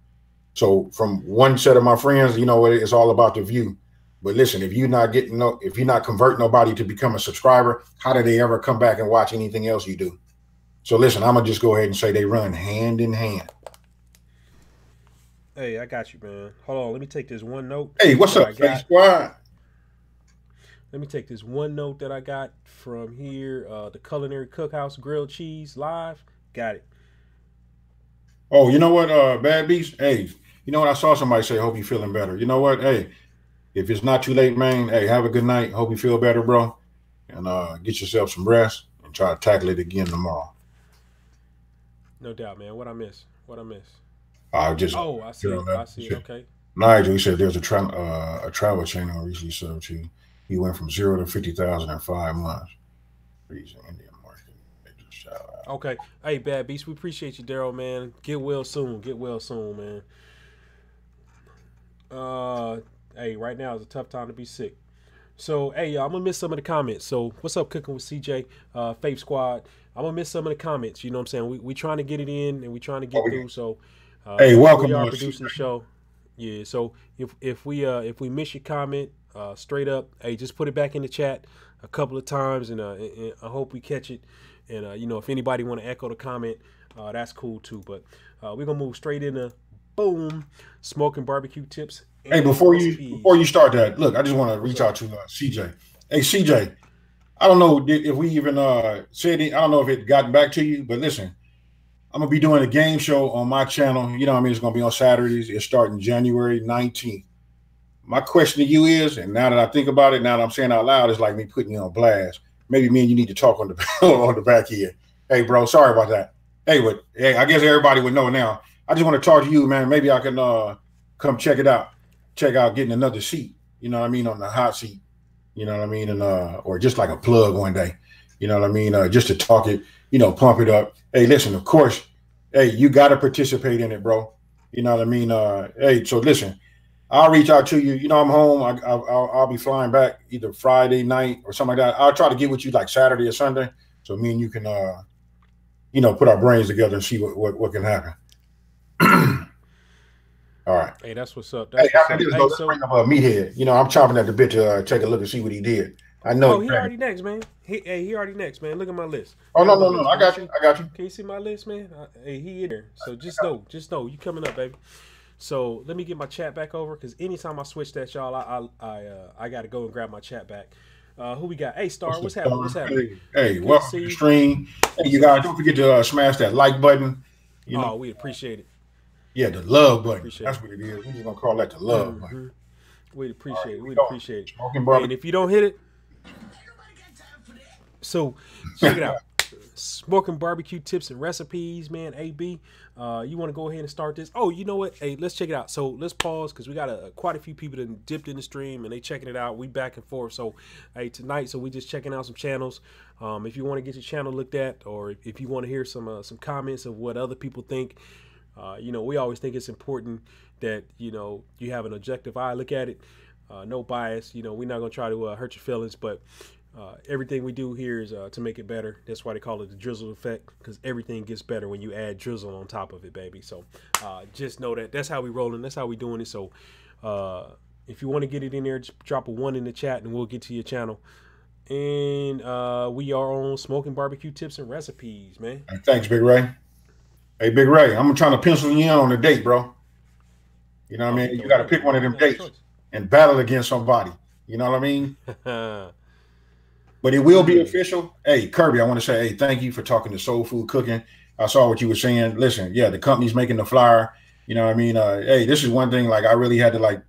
So from one set of my friends, you know, it's all about the view. But listen, if you're not converting nobody to become a subscriber, how do they ever come back and watch anything else you do? So listen, I'm gonna just go ahead and say they run hand in hand. Hey, I got you, man. Hold on, let me take this one note. Hey, what's up, Face Squad? Let me take this one note that I got from here. The Culinary Cookhouse Grilled Cheese Live. Got it. Oh, you know what, Bad Beast? Hey, you know what? I saw somebody say, hope you're feeling better. You know what? Hey, if it's not too late, man, hey, have a good night. Hope you feel better, bro. And get yourself some rest and try to tackle it again tomorrow. No doubt, man. What I miss? I see. I see. Okay. Nigel, he said there's a travel channel recently served to. He went from 0 to 50,000 in 5 months. Indian market. Shout out. Okay. Hey, Bad Beast, we appreciate you, Daryl, man. Get well soon, man. Hey, right now is a tough time to be sick. So, hey, y'all, I'm gonna miss some of the comments. So, what's up, Cooking with CJ, Faith Squad? I'm gonna miss some of the comments. You know what I'm saying? We trying to get it in and we trying to get through. So, hey, welcome. We are producing the show. Yeah. So if we miss your comment, straight up, hey, just put it back in the chat a couple of times, and I hope we catch it. And you know, if anybody want to echo the comment, that's cool too. But we're gonna move straight into boom, smoking barbecue tips. Hey, before you start that, look, I just want to reach out to CJ. Hey, CJ, I don't know if we even said it. I don't know if it gotten back to you, but listen, I'm gonna be doing a game show on my channel. You know what I mean? It's gonna be on Saturdays. It's starting January 19th. My question to you is, and now that I think about it, now that I'm saying out loud, it's like me putting you on blast. Maybe me and you need to talk on the on the back here. Hey, bro, sorry about that. Hey, but hey, I guess everybody would know now. I just want to talk to you, man. Maybe I can come check it out. Check out getting another seat. You know what I mean, on the hot seat. You know what I mean, and or just like a plug one day. You know what I mean, just to talk it. You know, pump it up. Hey, listen, of course, hey, you got to participate in it, bro. You know what I mean? Hey, so listen. I'll reach out to you. You know, I'm home. I'll be flying back either Friday night or something like that. I'll try to get with you like Saturday or Sunday, so me and you can, you know, put our brains together and see what can happen. All right. Hey, that's what's up. Let's bring up a meathead. You know, I'm chomping at the bit to take a look and see what he did. I know Oh, you he ready. already next, man. He already next, man. Look at my list. Oh Look no, at my no, no. list. I Can you got you. see? I got you. Can you see my list, man? Hey, he in there. So just know, you coming up, baby. So let me get my chat back over because anytime I switch that, y'all, I got to go and grab my chat back. Who we got? Hey, Star, What's up, what's happening? What's Star? happening? Hey, Good to welcome see to the you. stream. Hey, you guys, don't forget to smash that like button. You know, Oh, we appreciate it. yeah, the love We button. appreciate That's it. what it is. We're just gonna call that the love button. We'd All right, appreciate it. here we We'd go. appreciate it. Smoking Hey, and barbecue. if you don't hit it, so check it out. Smoking barbecue tips and recipes, man. AB, you want to go ahead and start this? Oh, you know what? Hey, let's check it out. So let's pause because we got quite a few people that dipped in the stream and they checking it out. We back and forth. So hey, tonight, so we just checking out some channels. If you want to get your channel looked at, or if you want to hear some comments of what other people think, we always think it's important that you have an objective eye look at it, no bias. We're not gonna try to hurt your feelings, but everything we do here is to make it better. That's why they call it the Drizzle Effect, because everything gets better when you add drizzle on top of it, baby. So just know that's how we rolling. That's how we doing it. So if you want to get it in there, just drop a 1 in the chat, and we'll get to your channel. And we are on smoking barbecue tips and recipes, man. Thanks, Big Ray. Hey, Big Ray, I'm trying to pencil you in on a date, bro. You know what Oh, I you mean? You go got to ahead, pick man. one of You them got a dates choice. and battle against somebody. You know what I mean? But it will be official. Hey, Kirby, I want to say, hey, thank you for talking to Soul Food Cooking. I saw what you were saying. Listen, yeah, the company's making the flyer. You know what I mean? Hey, this is one thing, like, I really had to, like,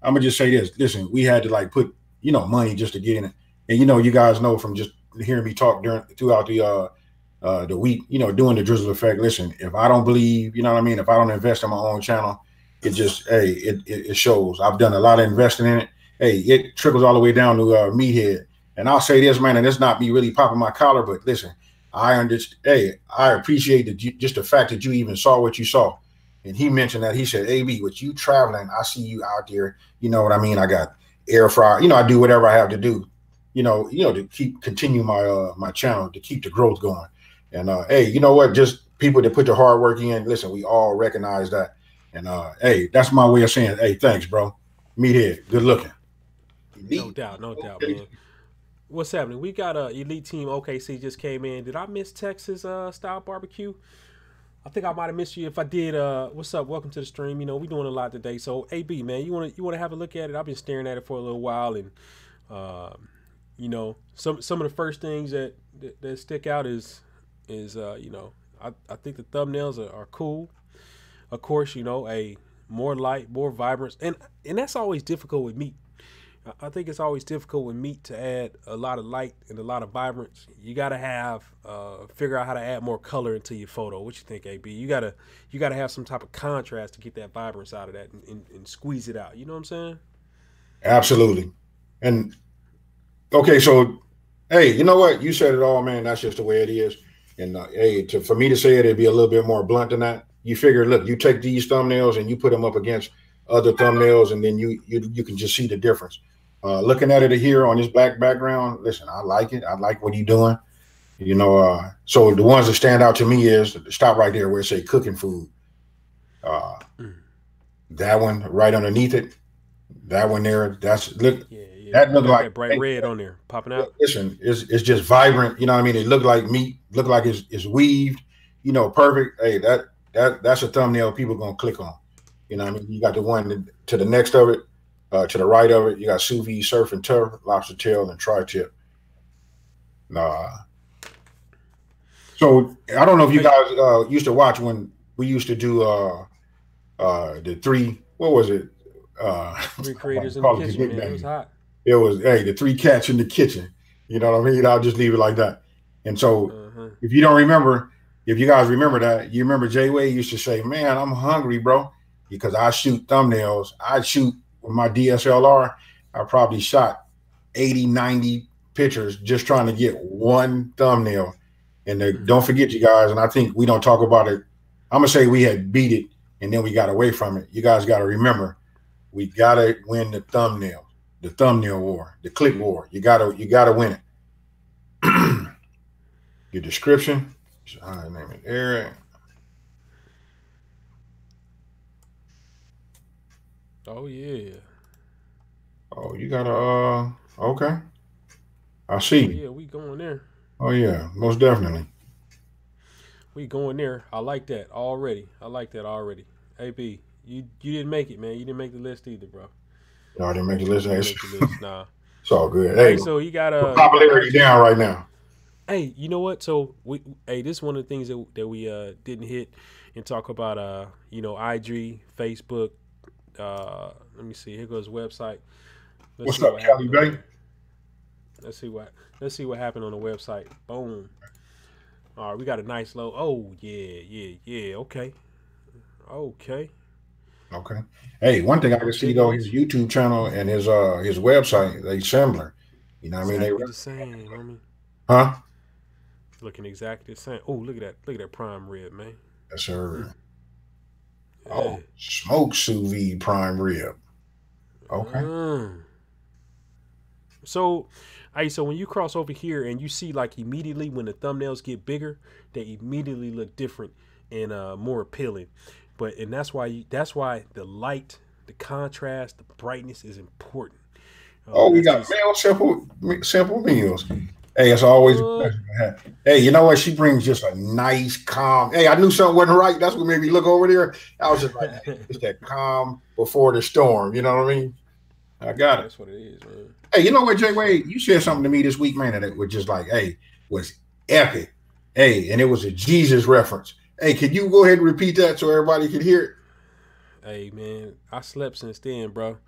I'm going to just say this. Listen, we had to, like, put, money just to get in it. And, you guys know from just hearing me talk throughout the week, doing the Drizzle Effect. Listen, if I don't believe, you know what I mean, if I don't invest in my own channel, it just, hey, it shows. I've done a lot of investing in it. Hey, it trickles all the way down to Meathead. And I'll say this, man, and it's not me really popping my collar, but listen, I understand. Hey, I appreciate just the fact that you even saw what you saw. And he mentioned that. He said, AB, with you traveling, I see you out there. You know what I mean? I got air fryer. I do whatever I have to do, to continue my channel, to keep the growth going. And hey, you know what? Just people that put the hard work in. Listen, we all recognize that. And hey, that's my way of saying, hey, thanks, bro. Meathead, good looking. No doubt, man. What's happening? We got a elite team. OKC just came in. Did I miss Texas style barbecue? I think I might have missed you. If I did, what's up? Welcome to the stream. We doing a lot today. So AB, man, you wanna have a look at it? I've been staring at it for a little while, and some of the first things that stick out is I think the thumbnails are cool. Of course, a more light, more vibrant, and that's always difficult with meat. I think it's always difficult with meat to add a lot of light and a lot of vibrance. You gotta have figure out how to add more color into your photo. What you think, AB? You gotta have some type of contrast to get that vibrance out of that and squeeze it out. You know what I'm saying? Absolutely. And okay, so hey, you know what? You said it all, man. That's just the way it is. And hey, for me to say it, it'd be a little bit more blunt than that. You figure, look, you take these thumbnails and you put them up against other thumbnails, and then you can just see the difference. Looking at it here on this black background, listen, I like it. I like what he's doing. So the ones that stand out to me is stop right there where it say cooking food. That one right underneath it. That one there. Yeah. That look Got like. that bright red on there popping out. Listen, it's just vibrant. You know what I mean? It looked like meat. Look like it's weaved. Perfect. Hey, that's a thumbnail people gonna click on. You know what I mean? You got the one to the next of it, to the right of it. You got sous vide, surf and turf, lobster tail, and tri-tip. So I don't know if you guys used to watch when we used to do the three. What was it? Three creators in the kitchen, man. It was hot. It was, hey, the three cats in the kitchen. You know what I mean? I'll just leave it like that. And so if you don't remember, if you guys remember that, you remember Jay Way used to say, man, I'm hungry, bro, because I shoot thumbnails. I shoot with my DSLR. I probably shot 80, 90 pictures just trying to get one thumbnail. And don't forget, you guys, and I think we don't talk about it. I'm going to say we had beat it and then we got away from it. You guys got to remember, we got to win the thumbnail war, the click war. You gotta win it. Your description. Name it Eric. Oh yeah. Oh, you gotta okay. I Oh see. yeah, we going there. Oh yeah, most definitely. We going there. I like that already. I like that already. AB, you didn't make it, man. You didn't make the list either, bro. No, I didn't make the list. You didn't It's, make the list. Nah. it's all good. Hey, Hey, so you got popularity IG. down right now. Hey, you know what? So this is one of the things that we didn't hit and talk about IG, Facebook. Let me see. Here goes the website. Let's What's see up, what Kelly happened on Bay? there. Let's see what happened on the website. Boom. All right, we got a nice low. Oh yeah. Okay. Okay. Okay. Hey, one thing I I'm can see digging though, his this. YouTube channel and his website, they similar. You know what I mean? They Exactly the same, homie. huh? Looking exactly the same. Oh, look at that. Look at that prime rib, man. Yes, Mm, sir. yeah. Oh, smoked sous vide prime rib. Okay. Mm. So, so when you cross over here and you see like immediately when the thumbnails get bigger, they immediately look different and more appealing. And that's why the light, the contrast, the brightness is important. Oh, we That's got just meal simple meals. Hey, it's always a what. pleasure to have. Hey, you know what? She brings just a nice, calm. Hey, I knew something wasn't right. That's what made me look over there. I was just like, hey, it's that calm before the storm. You know what I mean? I got it. That's what it is, man. Hey, you know what, Jay Wade? You said something to me this week, man, that was just like, hey, was epic. Hey, and it was a Jesus reference. Hey, could you go ahead and repeat that so everybody could hear Hey man, I slept since then, bro.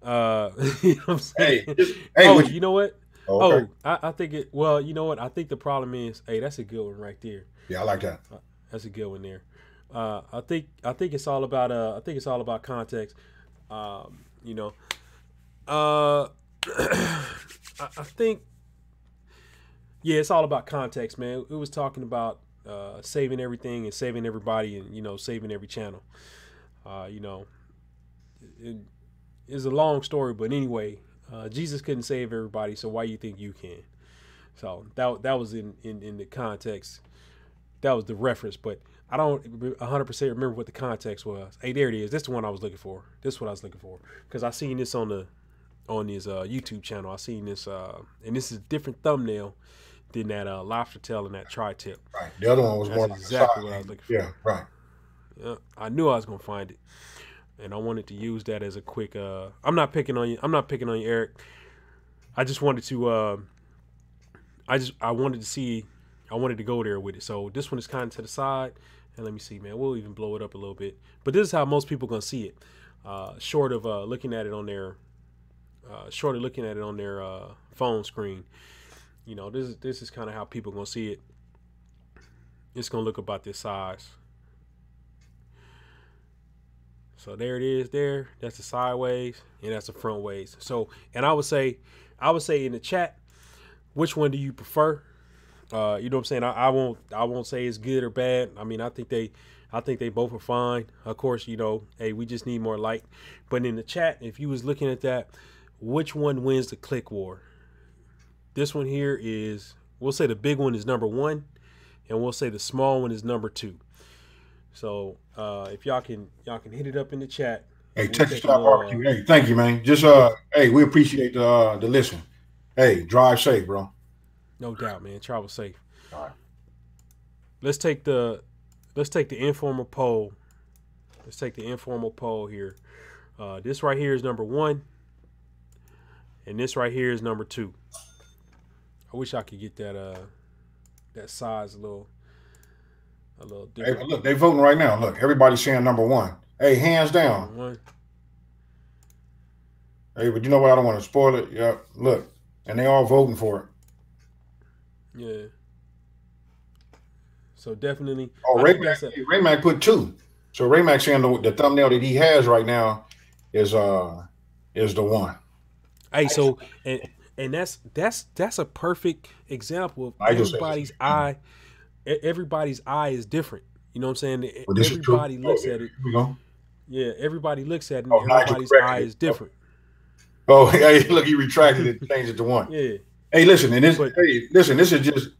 it? You know what I'm Hey, saying? hey, Oh, what you know what? oh, okay. Oh, I think it. Well, you know what? I think the problem is, hey, that's a good one right there. Yeah, I like that. That's a good one there. I think it's all about context. You know, uh, I think yeah, it's all about context, man. It was talking about saving everything and saving everybody and saving every channel. Uh, you know, it is a long story, but anyway, Jesus couldn't save everybody, so why you think you can? So that was in the context. That was the reference, but I don't 100% remember what the context was. Hey, there it is. This is the one I was looking for. This is what I was looking for because I seen this on his YouTube channel. I seen this, and this is a different thumbnail than that lobster tail and that tri-tip. Right. The other one was That's more like exactly a what I side. was looking Yeah, for. right. Yeah, I knew I was gonna find it, and I wanted to use that as a quick. I'm not picking on you. I'm not picking on you, Eric. I just wanted to. I wanted to see. I wanted to go there with it. So this one is kind of to the side, and let me see, man. We'll even blow it up a little bit. But this is how most people gonna see it. Short of looking at it on their, phone screen. This is kind of how people gonna see it. It's gonna look about this size. So there it is. There, that's the sideways, and that's the front ways. So, and I would say in the chat, which one do you prefer? You know what I'm saying? I won't say it's good or bad. I mean, I think they both are fine. Of course, hey, we just need more light. But in the chat, if you was looking at that, which one wins the click war? This one here is, we'll say the big one is number 1, and we'll say the small one is number 2. So if y'all can hit it up in the chat. Hey, We'll Texas take a Style little. Barbecue. Hey, thank you, man. Just Yeah, hey, we appreciate the listen. Hey, drive safe, bro. no doubt, man. Travel safe. All right. Let's take the informal poll. Let's take the informal poll here. This right here is number 1, and this right here is number 2. I wish I could get that size a little Hey, different. look, they voting right now. Look, everybody's saying number 1. Hey, hands Number down. 1. Hey, but you know what? I don't want to spoil it. Yeah, look, and they all voting for it. Yeah. So definitely, Oh, I think that's a. Ray Mac put 2. So Ray Mac saying the thumbnail that he has right now is the one. Hey, so and that's a perfect example of Nigel says it's everybody's eye. Everybody's eye is different. You know what I'm saying? well, this is true. Everybody Oh, looks here at it. we go. Yeah, everybody looks at it, and Oh, Nigel everybody's eye corrected it. is different. Oh, hey, look, he retracted it, changed it to 1. Yeah, Hey, listen, but this is just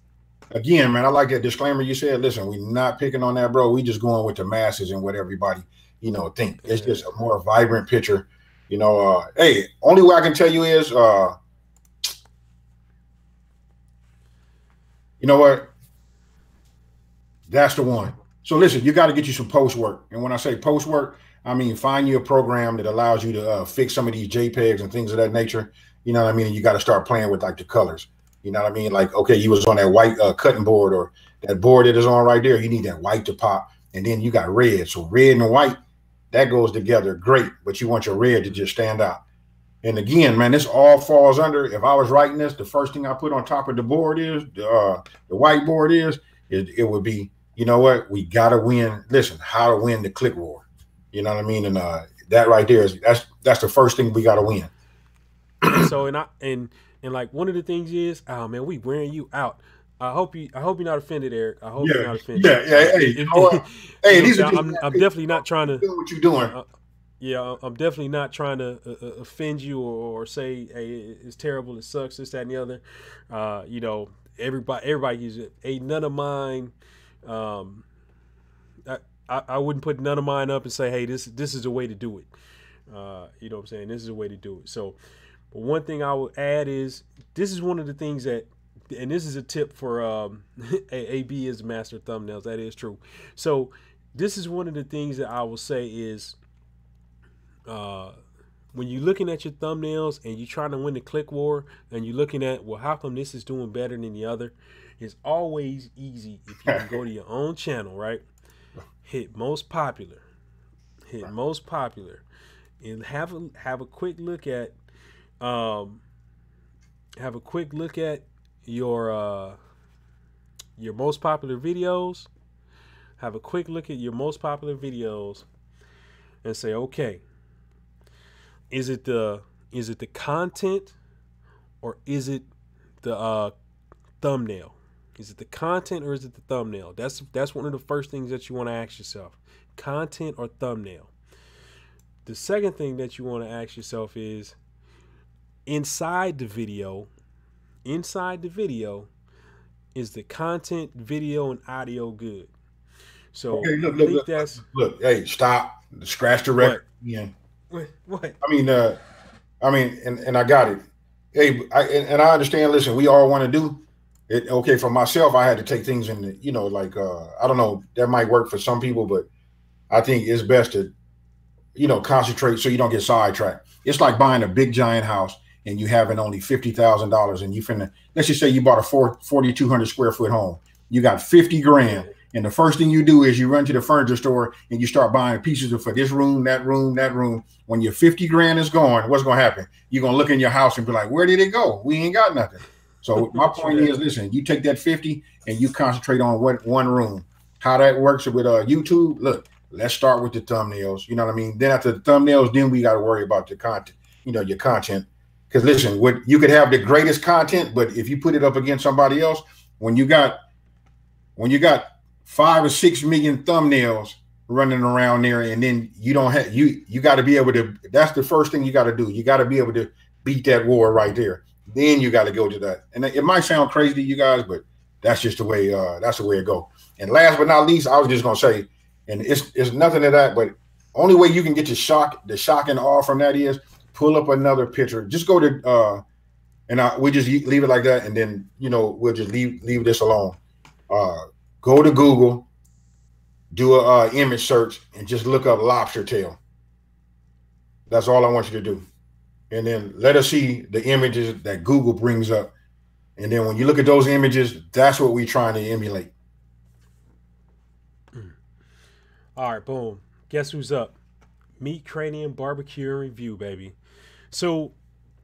again, man. I like that disclaimer you said. Listen, we're not picking on that, bro. We just going with the masses and what everybody, think. It's just a more vibrant picture. Hey, only way I can tell you is You know what? That's the one. So listen, you got to get you some post work. And when I say post work, I mean find you a program that allows you to fix some of these JPEGs and things of that nature. You know what I mean? And you got to start playing with like the colors. You know what I mean? Like, okay, you was on that white cutting board or that board that is on right there. You need that white to pop. And then you got red. So red and white, that goes together great. But you want your red to just stand out. And again, man, this all falls under, if I was writing this, the first thing I put on top of the board is, the whiteboard is, it would be, you know what, we got to win. Listen, how to win the click war. You know what I mean? And that right there is, that's the first thing we got to win. So, and like one of the things is, oh man, we wearing you out. I hope you're not offended, Eric. I hope you're not offended. Yeah. Hey, you know what? Hey, these are I'm definitely not trying to do what you're doing. Yeah, I'm definitely not trying to offend you or say, hey, it's terrible, it sucks, this, that, and the other. You know, everybody uses it. Hey, none of mine. I wouldn't put none of mine up and say, hey, this is a way to do it. You know what I'm saying? This is a way to do it. So, but one thing I would add is this is one of the things that, and this is a tip for AB is the master of thumbnails. That is true. So this is one of the things that I will say is, when you're looking at your thumbnails and you're trying to win the click war and you're looking at, well, how come this is doing better than the other? It's always easy if you can go to your own channel, right? Hit most popular, and have a quick look at your most popular videos. Have a quick look at your most popular videos and say, okay, is it the content or is it the thumbnail? Is it the content or is it the thumbnail? That's one of the first things that you want to ask yourself. Content or thumbnail. The second thing that you want to ask yourself is, inside the video, is the content, video, and audio good? So okay, look, hey, stop. Scratch the record. What? I mean, and I got it. Hey, I understand. Listen, we all want to do it. Okay, for myself, I had to take things in the, you know, like I don't know, that might work for some people, but I think it's best to, you know, concentrate so you don't get sidetracked. It's like buying a big giant house and you having only $50,000 and you finna, let's just say you bought a 4,200 square foot home. You got 50 grand. And the first thing you do is you run to the furniture store and you start buying pieces for this room, that room, that room. When your 50 grand is gone, what's going to happen? You're going to look in your house and be like, where did it go? We ain't got nothing. So my point is, listen, you take that 50 and you concentrate on one room. How that works with YouTube, look, let's start with the thumbnails. You know what I mean? Then after the thumbnails, then we got to worry about the content, you know, your content. Because listen, you could have the greatest content, but if you put it up against somebody else, when you got 5 or 6 million thumbnails running around there, and then you don't have, you got to be able to, that's the first thing you got to do. You got to be able to beat that war right there. Then you got to go to that. And it might sound crazy to you guys, but that's just the way, it go. And last but not least, I was just going to say, and it's nothing to that, but only way you can get the shock and awe from that is pull up another picture. Just go to, we just leave it like that. And then, you know, we'll just leave this alone. Go to Google, do a image search, and just look up lobster tail. That's all I want you to do. And then let us see the images that Google brings up. And then when you look at those images, that's what we're trying to emulate. All right, boom. Guess who's up? Meat Cranium Barbecue and Review, baby. So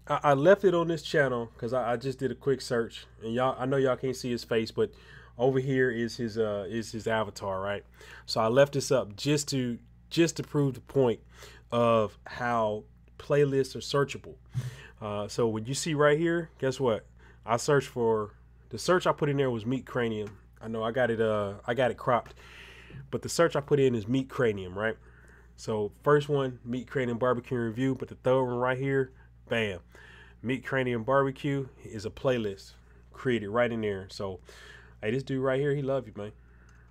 I left it on this channel because I just did a quick search. And I know y'all can't see his face, but over here is his avatar, right? So I left this up just to prove the point of how playlists are searchable. So when you see right here, guess what? I searched for, the search I put in there was Meat Cranium. I know I got it cropped, but the search I put in is Meat Cranium, right? So first one, Meat Cranium Barbecue and Review, but the third one right here, bam, Meat Cranium Barbecue is a playlist created right in there. So hey, this dude right here, he love you, man.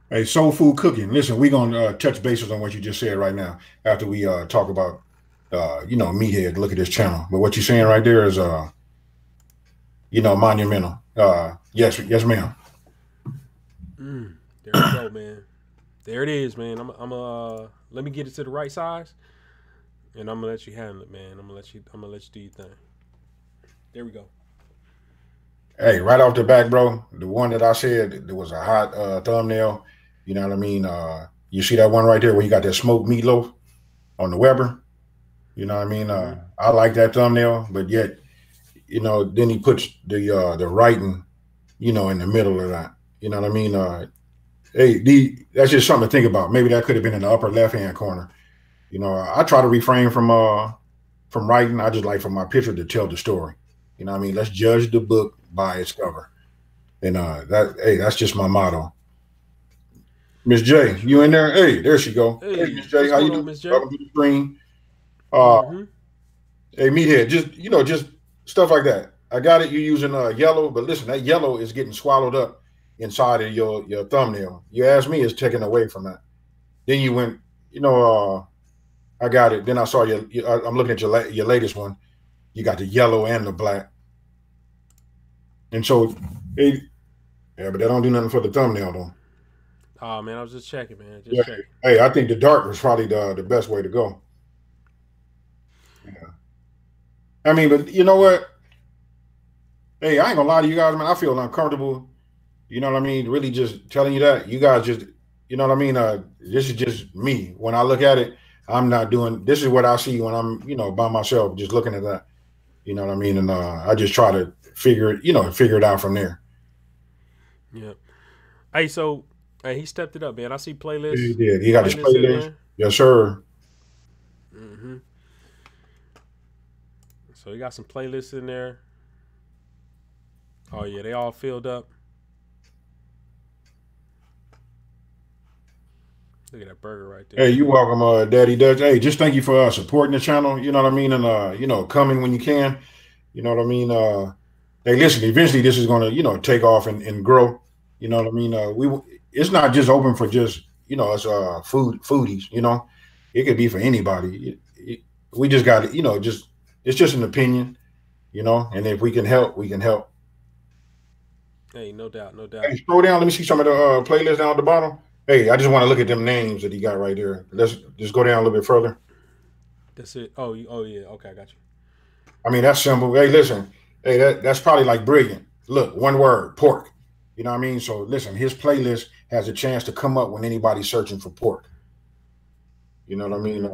Hey, soul food cooking. Listen, we're gonna touch bases on what you just said right now after we talk about you know, meathead. Look at this channel. But what you're saying right there is you know, monumental. Yes, ma'am. There we go, man. There it is, man. Let me get it to the right size, and I'm gonna let you handle it, man. I'm gonna let you do your thing. There we go. Hey, right off the back, bro, the one that I said there was a hot thumbnail. You know what I mean? You see that one right there where you got that smoked meatloaf on the Weber. You know what I mean? I like that thumbnail, but yet, then he puts the writing, in the middle of that. You know what I mean? That's just something to think about. Maybe that could have been in the upper left hand corner. I try to refrain from writing. I just like for my picture to tell the story. You know what I mean? Let's judge the book by its cover. And that's just my motto. Miss J, you in there? Hey, there she go. Hey, Miss J, how you doing? Miss J? Welcome to the screen. Hey, meathead, just stuff like that. I got it. You're using yellow, but listen, that yellow is getting swallowed up inside of your thumbnail. You asked me, it's taken away from that. Then you went, I got it. Then I saw I'm looking at your latest one. You got the yellow and the black. And so, but that don't do nothing for the thumbnail, though. Oh, man, I was just checking, man. Checking. Hey, I think the dark was probably the best way to go. Yeah. I mean, but you know what? Hey, I ain't gonna lie to you guys, man. I feel uncomfortable. You know what I mean? Really just telling you that. You guys just, you know what I mean? This is just me. When I look at it, I'm not doing, this is what I see when I'm, by myself, just looking at that. You know what I mean? And I just try to figure it out from there. Yeah. Hey, so he stepped it up, man. I see playlists. He did. He got his playlist. Yes, sir. So he got some playlists in there. Oh yeah, they all filled up. Look at that burger right there. Hey, you're welcome, Daddy Dutch. Hey, just thank you for supporting the channel. You know what I mean? And coming when you can. You know what I mean? Hey, listen, eventually this is gonna, take off and grow. You know what I mean? It's not just open for just, us foodies, It could be for anybody. We just got it, it's just an opinion, and if we can help, we can help. Hey, no doubt, no doubt. Hey, scroll down. Let me see some of the playlists down at the bottom. Hey, I just want to look at them names that he got right there. Let's just go down a little bit further. That's it. Oh yeah. Okay, I got you. I mean, that's simple. Hey, listen. Hey, that's probably like brilliant. Look, one word, pork. You know what I mean? So listen, his playlist has a chance to come up when anybody's searching for pork. You know what I mean?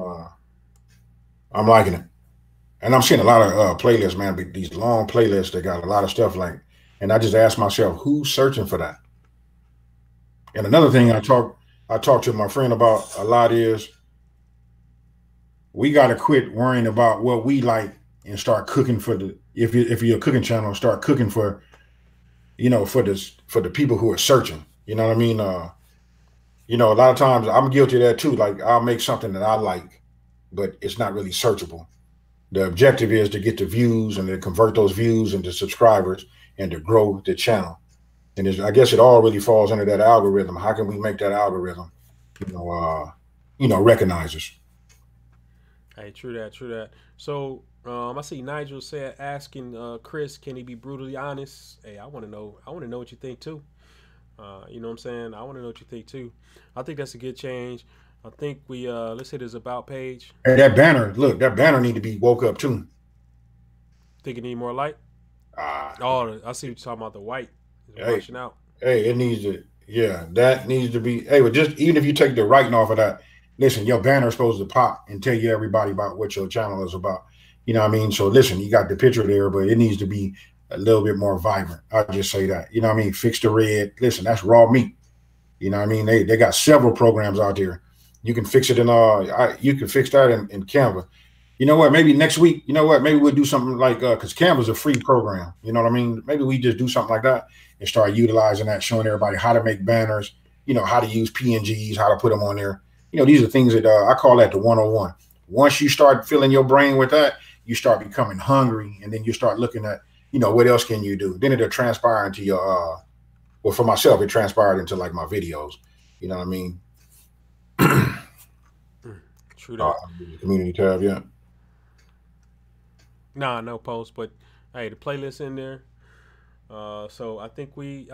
I'm liking it. And I'm seeing a lot of playlists, man. These long playlists that got a lot of stuff like, and I just ask myself, who's searching for that? And another thing I talk to my friend about a lot is we got to quit worrying about what we like and start cooking for if you're a cooking channel, start cooking for, for the people who are searching. You know what I mean? A lot of times I'm guilty of that too. Like I'll make something that I like, but it's not really searchable. The objective is to get the views and to convert those views into subscribers and to grow the channel. And I guess it all really falls under that algorithm. How can we make that algorithm, recognize us? Hey, true that. So I see Nigel said asking Chris, can he be brutally honest? Hey, I want to know what you think too. You know what I'm saying? I want to know what you think too. I think that's a good change. I think we let's hit his about page. Hey, that banner need to be woke up too. Think it need more light? I see what you're talking about, the white. Washing out. Hey, it needs to, that needs to be, but just even if you take the writing off of that, listen, your banner is supposed to pop and tell you everybody about what your channel is about. You know what I mean? So listen, you got the picture there, but it needs to be a little bit more vibrant. I'll just say that. You know what I mean? Fix the red. Listen, that's raw meat. You know what I mean? They got several programs out there. You can fix it you can fix that in Canva. You know what? Maybe next week, maybe we'll do something like, because Canva's a free program. You know what I mean? Maybe we just do something like that and start utilizing that, showing everybody how to make banners, how to use PNGs, how to put them on there. These are things that I call that the 101. Once you start filling your brain with that, you start becoming hungry, and then you start looking at, what else can you do? Then it'll transpire into your, well, for myself, it transpired into like my videos. You know what I mean? True that. The community tab, yeah. Nah, no post, but hey, the playlist in there. So I think we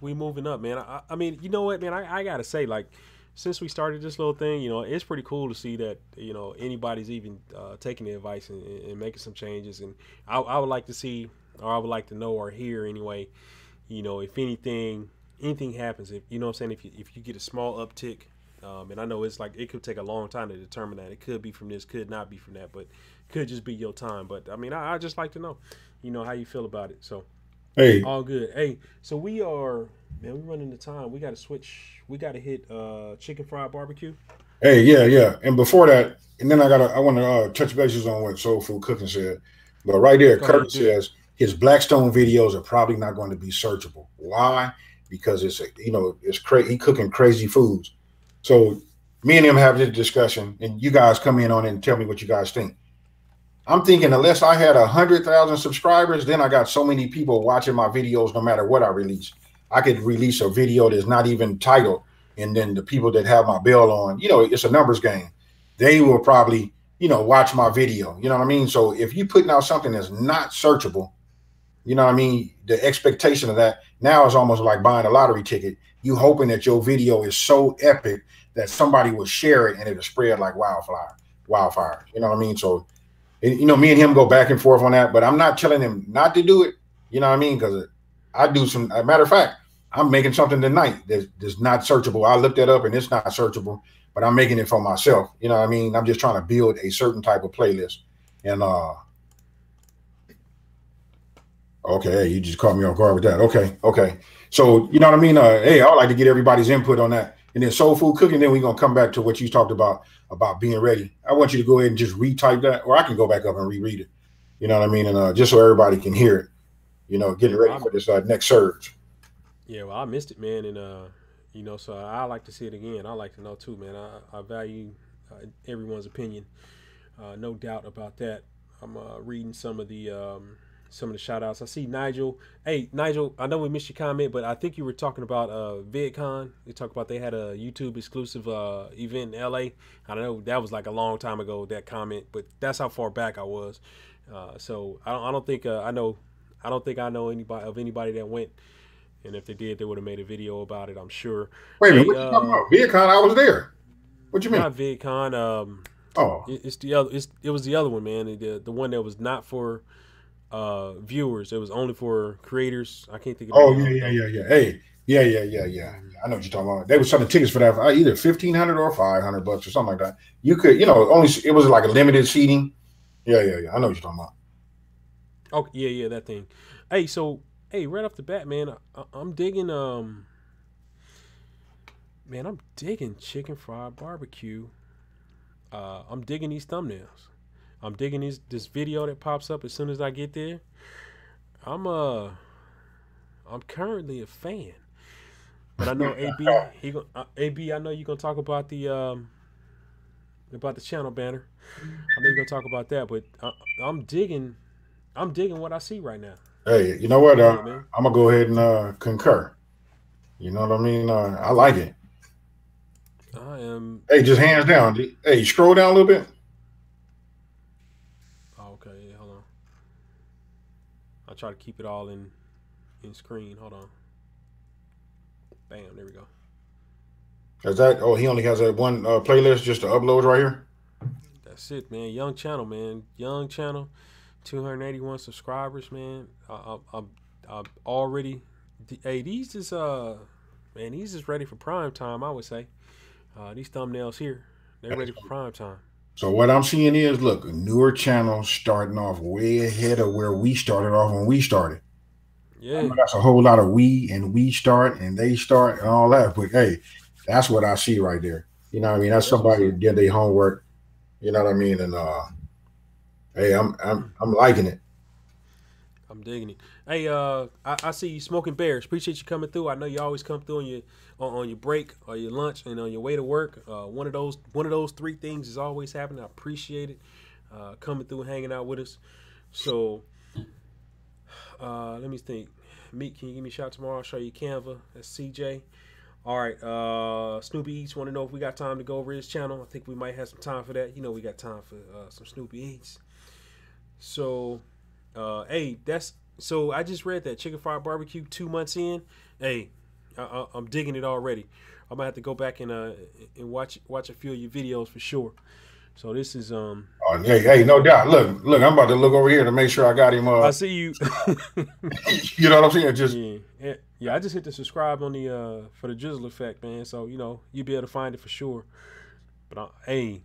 moving up, man. I mean, you know what, man? I gotta say, like, since we started this little thing, it's pretty cool to see that anybody's even taking the advice and making some changes. And I would like to see, or I would like to know or hear anyway. If anything happens, if you know what I'm saying, if you get a small uptick, and I know it's like it could take a long time to determine that. It could be from this, could not be from that, but could just be your time. But I mean, I just like to know, how you feel about it. So. Hey, All good. Hey, so we are, man, we running the time. We got to switch. We got to hit chicken fried barbecue. hey, yeah, yeah. And before that, and then I want to touch bases on what Soul Food Cooking said. But right there, Go Kurt ahead, do it. says his Blackstone videos are probably not going to be searchable. Why? Because it's crazy. He cooking crazy foods. So me and him have this discussion, and you guys come in on it and tell me what you guys think. I'm thinking unless I had 100,000 subscribers, then I got so many people watching my videos no matter what I release. I could release a video that's not even titled, and then the people that have my bell on, it's a numbers game. They will probably, watch my video. You know what I mean? So if you putting out something that's not searchable, you know what I mean? The expectation of that now is almost like buying a lottery ticket. You hoping that your video is so epic that somebody will share it and it'll spread like wildfire. You know what I mean? So me and him go back and forth on that, but I'm not telling him not to do it. You know what I mean? Because I do some. As a matter of fact, I'm making something tonight that's not searchable. I looked that up and it's not searchable, but I'm making it for myself. You know what I mean? I'm just trying to build a certain type of playlist. And okay, hey, you just caught me off guard with that. Okay. So you know what I mean? Hey, I would like to get everybody's input on that. And then soul food cooking. Then we're gonna come back to what you talked about being ready. I want you to go ahead and just retype that, or I can go back up and reread it. You know what I mean? And just so everybody can hear it. Getting Yeah, well, ready for this next surge. I missed it, man, and so I like to see it again. I like to know too, man. I value everyone's opinion, no doubt about that. I'm reading some of the shout outs. I see Nigel. Hey, Nigel, I know we missed your comment, but I think you were talking about VidCon. You talked about they had a YouTube exclusive event in LA. I know that was like a long time ago, that comment, but that's how far back I was. So I don't think I don't think I know anybody that went. And if they did, they would have made a video about it, I'm sure. Wait a minute, Hey, what you talking about? VidCon, I was there. What you mean? not VidCon. Oh, It's the other. It was the other one, man. The one that was not for viewers. It was only for creators. I can't think of the oh name of it yeah, though. yeah, yeah, yeah. Hey, yeah. I know what you're talking about. They were selling tickets for that for either 1,500 or 500 bucks or something like that. You could, only it was like a limited seating. Yeah. I know what you're talking about. Oh yeah, that thing. Hey, so hey, right off the bat, man, I'm digging. Man, I'm digging chicken fried barbecue. I'm digging these thumbnails. I'm digging this video that pops up as soon as I get there. I'm uh I'm currently a fan, but I know AB. I know you're gonna talk about the channel banner. I know you're gonna talk about that, but I'm digging. I'm digging what I see right now. Hey, you know what? Go ahead, man. I'm gonna go ahead and concur. You know what I mean? I like it. I am. Hey, just hands down. Hey, scroll down a little bit. Oh, okay, yeah, hold on. I'll try to keep it all in screen. Hold on. Bam, there we go. Is that? Oh, he only has that one playlist just to upload right here. That's it, man. Young channel, man. Young channel. 281 subscribers, man. I'm already. Hey, these is man, these is ready for prime time. I would say. These thumbnails here, they're ready for prime time. So what I'm seeing is, look, a newer channel starting off way ahead of where we started off when we started. I Yeah, know that's a whole lot of we start and they start and all that, but hey, that's what I see right there. You know what I mean? yeah, That's that's what's somebody who up. did their homework. You know what I mean? And hey, I'm liking it. I'm digging it. Hey, I see you smoking bears. Appreciate you coming through. I know you always come through on your break or your lunch and on your way to work. One of those three things is always happening. I appreciate it. Coming through, and hanging out with us. So, let me think. Meet, can you give me a shot tomorrow? I'll show you Canva. That's CJ. All right. Snoopy Eats want to know if we got time to go over his channel. I think we might have some time for that. We got time for some Snoopy Eats. So, hey, So I just read that chicken fried barbecue 2 months in. Hey, I'm digging it already. I'm gonna have to go back and watch a few of your videos for sure. So this is Oh, hey, no doubt. Look, I'm about to look over here to make sure I got him. I see you. You know what I'm saying? Just yeah. I just hit the subscribe on the for the Drizzle Effect, man. So you'll be able to find it for sure. But hey,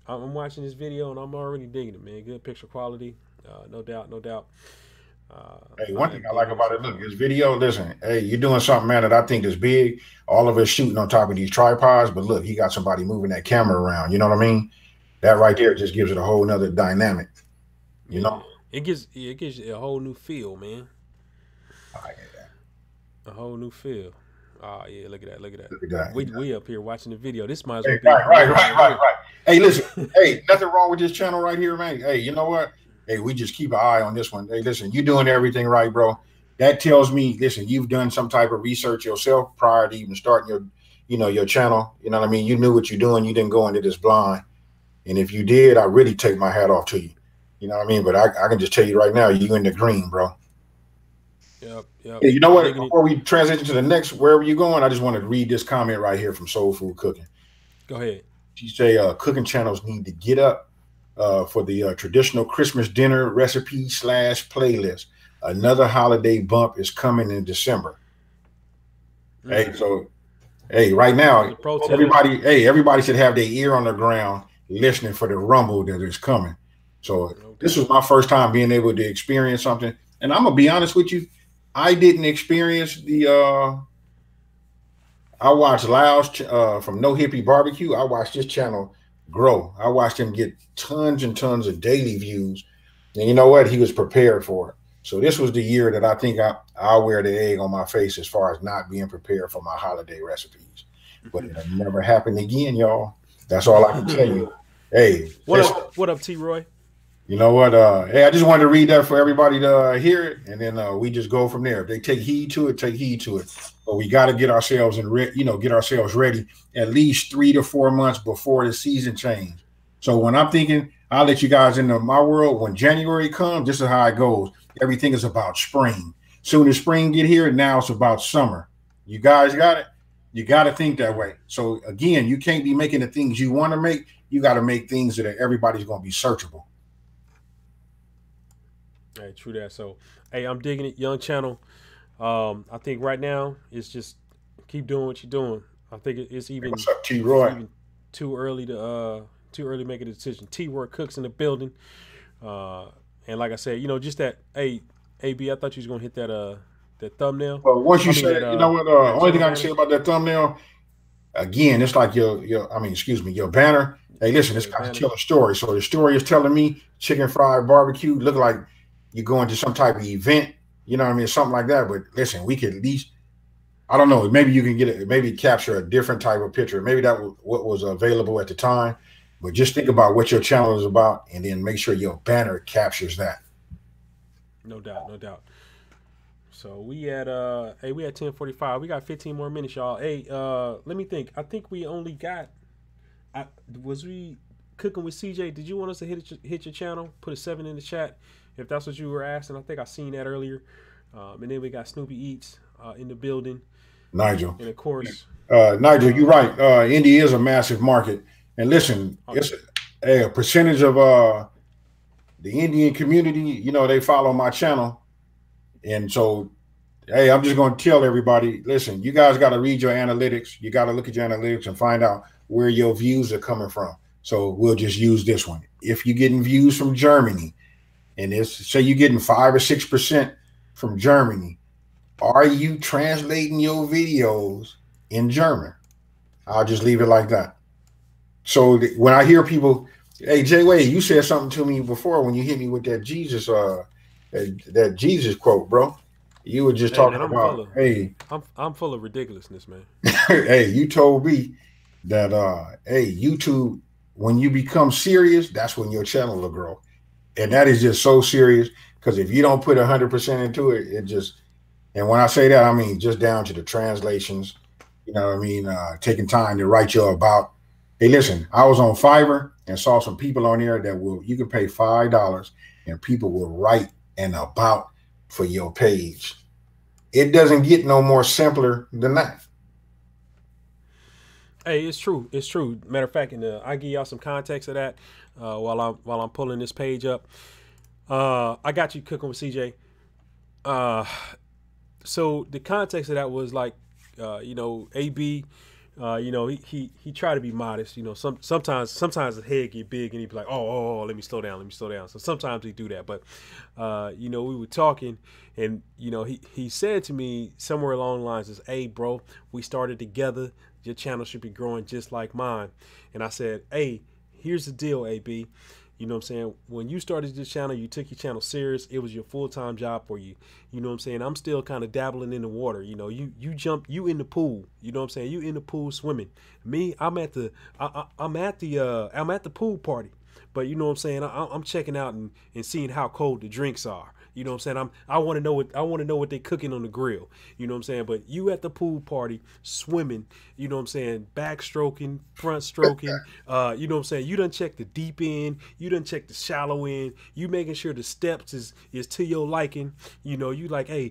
I'm watching this video and I'm already digging it, man. Good picture quality, no doubt, no doubt. hey, one thing I like about it, look, this video. Listen, hey, you're doing something, man, that I think is big. All of us shooting on top of these tripods, but look, he got somebody moving that camera around. You know what I mean? That right there just gives it a whole nother dynamic. You know, it gives you a whole new feel, man. oh, yeah. A whole new feel. Oh yeah, look at that, look at that. Look at that. We up here watching the video. This might as Hey, well be right. Hey, listen, hey, nothing wrong with this channel right here, man. Hey, you know what? Hey, we just keep an eye on this one. Hey, listen, you doing everything right, bro. That tells me, listen, you've done some type of research yourself prior to even starting your channel. You know what I mean? You knew what you're doing. You didn't go into this blind. And if you did, I really take my hat off to you. You know what I mean? But I can just tell you right now, you in the green, bro. Yep. Hey, you know what? Before we transition to the next, wherever you're going, I just want to read this comment right here from Soul Food Cooking. Go ahead. She say cooking channels need to get up for the traditional Christmas dinner recipe / playlist. Another holiday bump is coming in December. Hey, so right now, everybody should have their ear on the ground listening for the rumble that is coming. So this was my first time being able to experience something. And I'm gonna be honest with you, I didn't experience the I watched Lyle's from No Hippie Barbecue. I watched this channel grow. I watched him get tons and tons of daily views. And you know what? He was prepared for it. So this was the year that I think I'll wear the egg on my face as far as not being prepared for my holiday recipes. But it'll never happen again, y'all. That's all I can tell you. Hey, what up, T. Roy? You know what? Hey, I just wanted to read that for everybody to hear it, and then we just go from there. If they take heed to it, take heed to it. But we got to get ourselves get ourselves ready at least 3 to 4 months before the season change. So when I'm thinking, I'll let you guys into my world. When January comes, this is how it goes. Everything is about spring. Soon as spring get here, now it's about summer. You guys got it? You got to think that way. So again, you can't be making the things you want to make. You got to make things that everybody's going to be searchable. Hey, true that. So, hey, I'm digging it. Young channel. I think right now it's just keep doing what you're doing. I think it's even, what's up, T. Roy? Even too early to make a decision. T. Roy Cooks in the building. And like I said, just that. Hey, AB, I thought you was gonna hit that thumbnail. Well, once you say that, you know what? Only thing I can say about that thumbnail, again, it's like your banner. Hey, listen, it's got to tell a story. So the story is telling me chicken fried barbecue look like you're going to some type of event, you know what I mean, something like that. But listen, we could at least, I don't know, maybe you can get it, maybe capture a different type of picture. Maybe that was what was available at the time. But just think about what your channel is about, and then make sure your banner captures that. No doubt, no doubt. So we at 10:45. We got 15 more minutes, y'all. Hey, let me think. I think we only got. Was we cooking with CJ? Did you want us to hit your channel? Put a 7 in the chat if that's what you were asking. I think I seen that earlier. And then we got Snoopy Eats in the building. Nigel. And of course, Nigel, you're right. India is a massive market. And listen, it's a percentage of the Indian community, they follow my channel. And so, hey, I'm just going to tell everybody, listen, you guys got to read your analytics. You got to look at your analytics and find out where your views are coming from. So we'll just use this one. If you're getting views from Germany, and say you're getting 5 or 6% from Germany, are you translating your videos in German? I'll just leave it like that. So when I hear people, hey, Jay Wade, you said something to me before when you hit me with that Jesus, that Jesus quote, bro. You were just talking about, I'm full of ridiculousness, man. Hey, you told me that, YouTube, when you become serious, that's when your channel will grow. And that is just so serious, because if you don't put 100% into it, and when I say that, I mean just down to the translations, you know what I mean? Taking time to write your about. Hey, listen, I was on Fiverr and saw some people on there that you can pay $5 and people will write an about for your page. It doesn't get no more simpler than that. Hey, it's true. It's true. Matter of fact, and I give y'all some context of that while I'm pulling this page up. I got you cooking with CJ. Uh, so the context of that was like, AB. He tried to be modest. Sometimes his head get big and he'd be like, let me slow down. So sometimes he do that. But, we were talking and, he said to me somewhere along the lines is, hey, bro, we started together. Your channel should be growing just like mine. And I said, hey, here's the deal, AB. You know what I'm saying? When you started this channel, you took your channel serious. It was your full-time job for you. You know what I'm saying? I'm still kind of dabbling in the water. You in the pool. You know what I'm saying? You in the pool swimming. Me, I'm at the pool party. But you know what I'm saying? I'm checking out and seeing how cold the drinks are. You know what I'm saying? I want to know what they cooking on the grill. You know what I'm saying? But you at the pool party swimming, you know what I'm saying? Backstroking, front stroking, you know what I'm saying? You done check the deep end, you done check the shallow end, you making sure the steps is to your liking. You like, hey,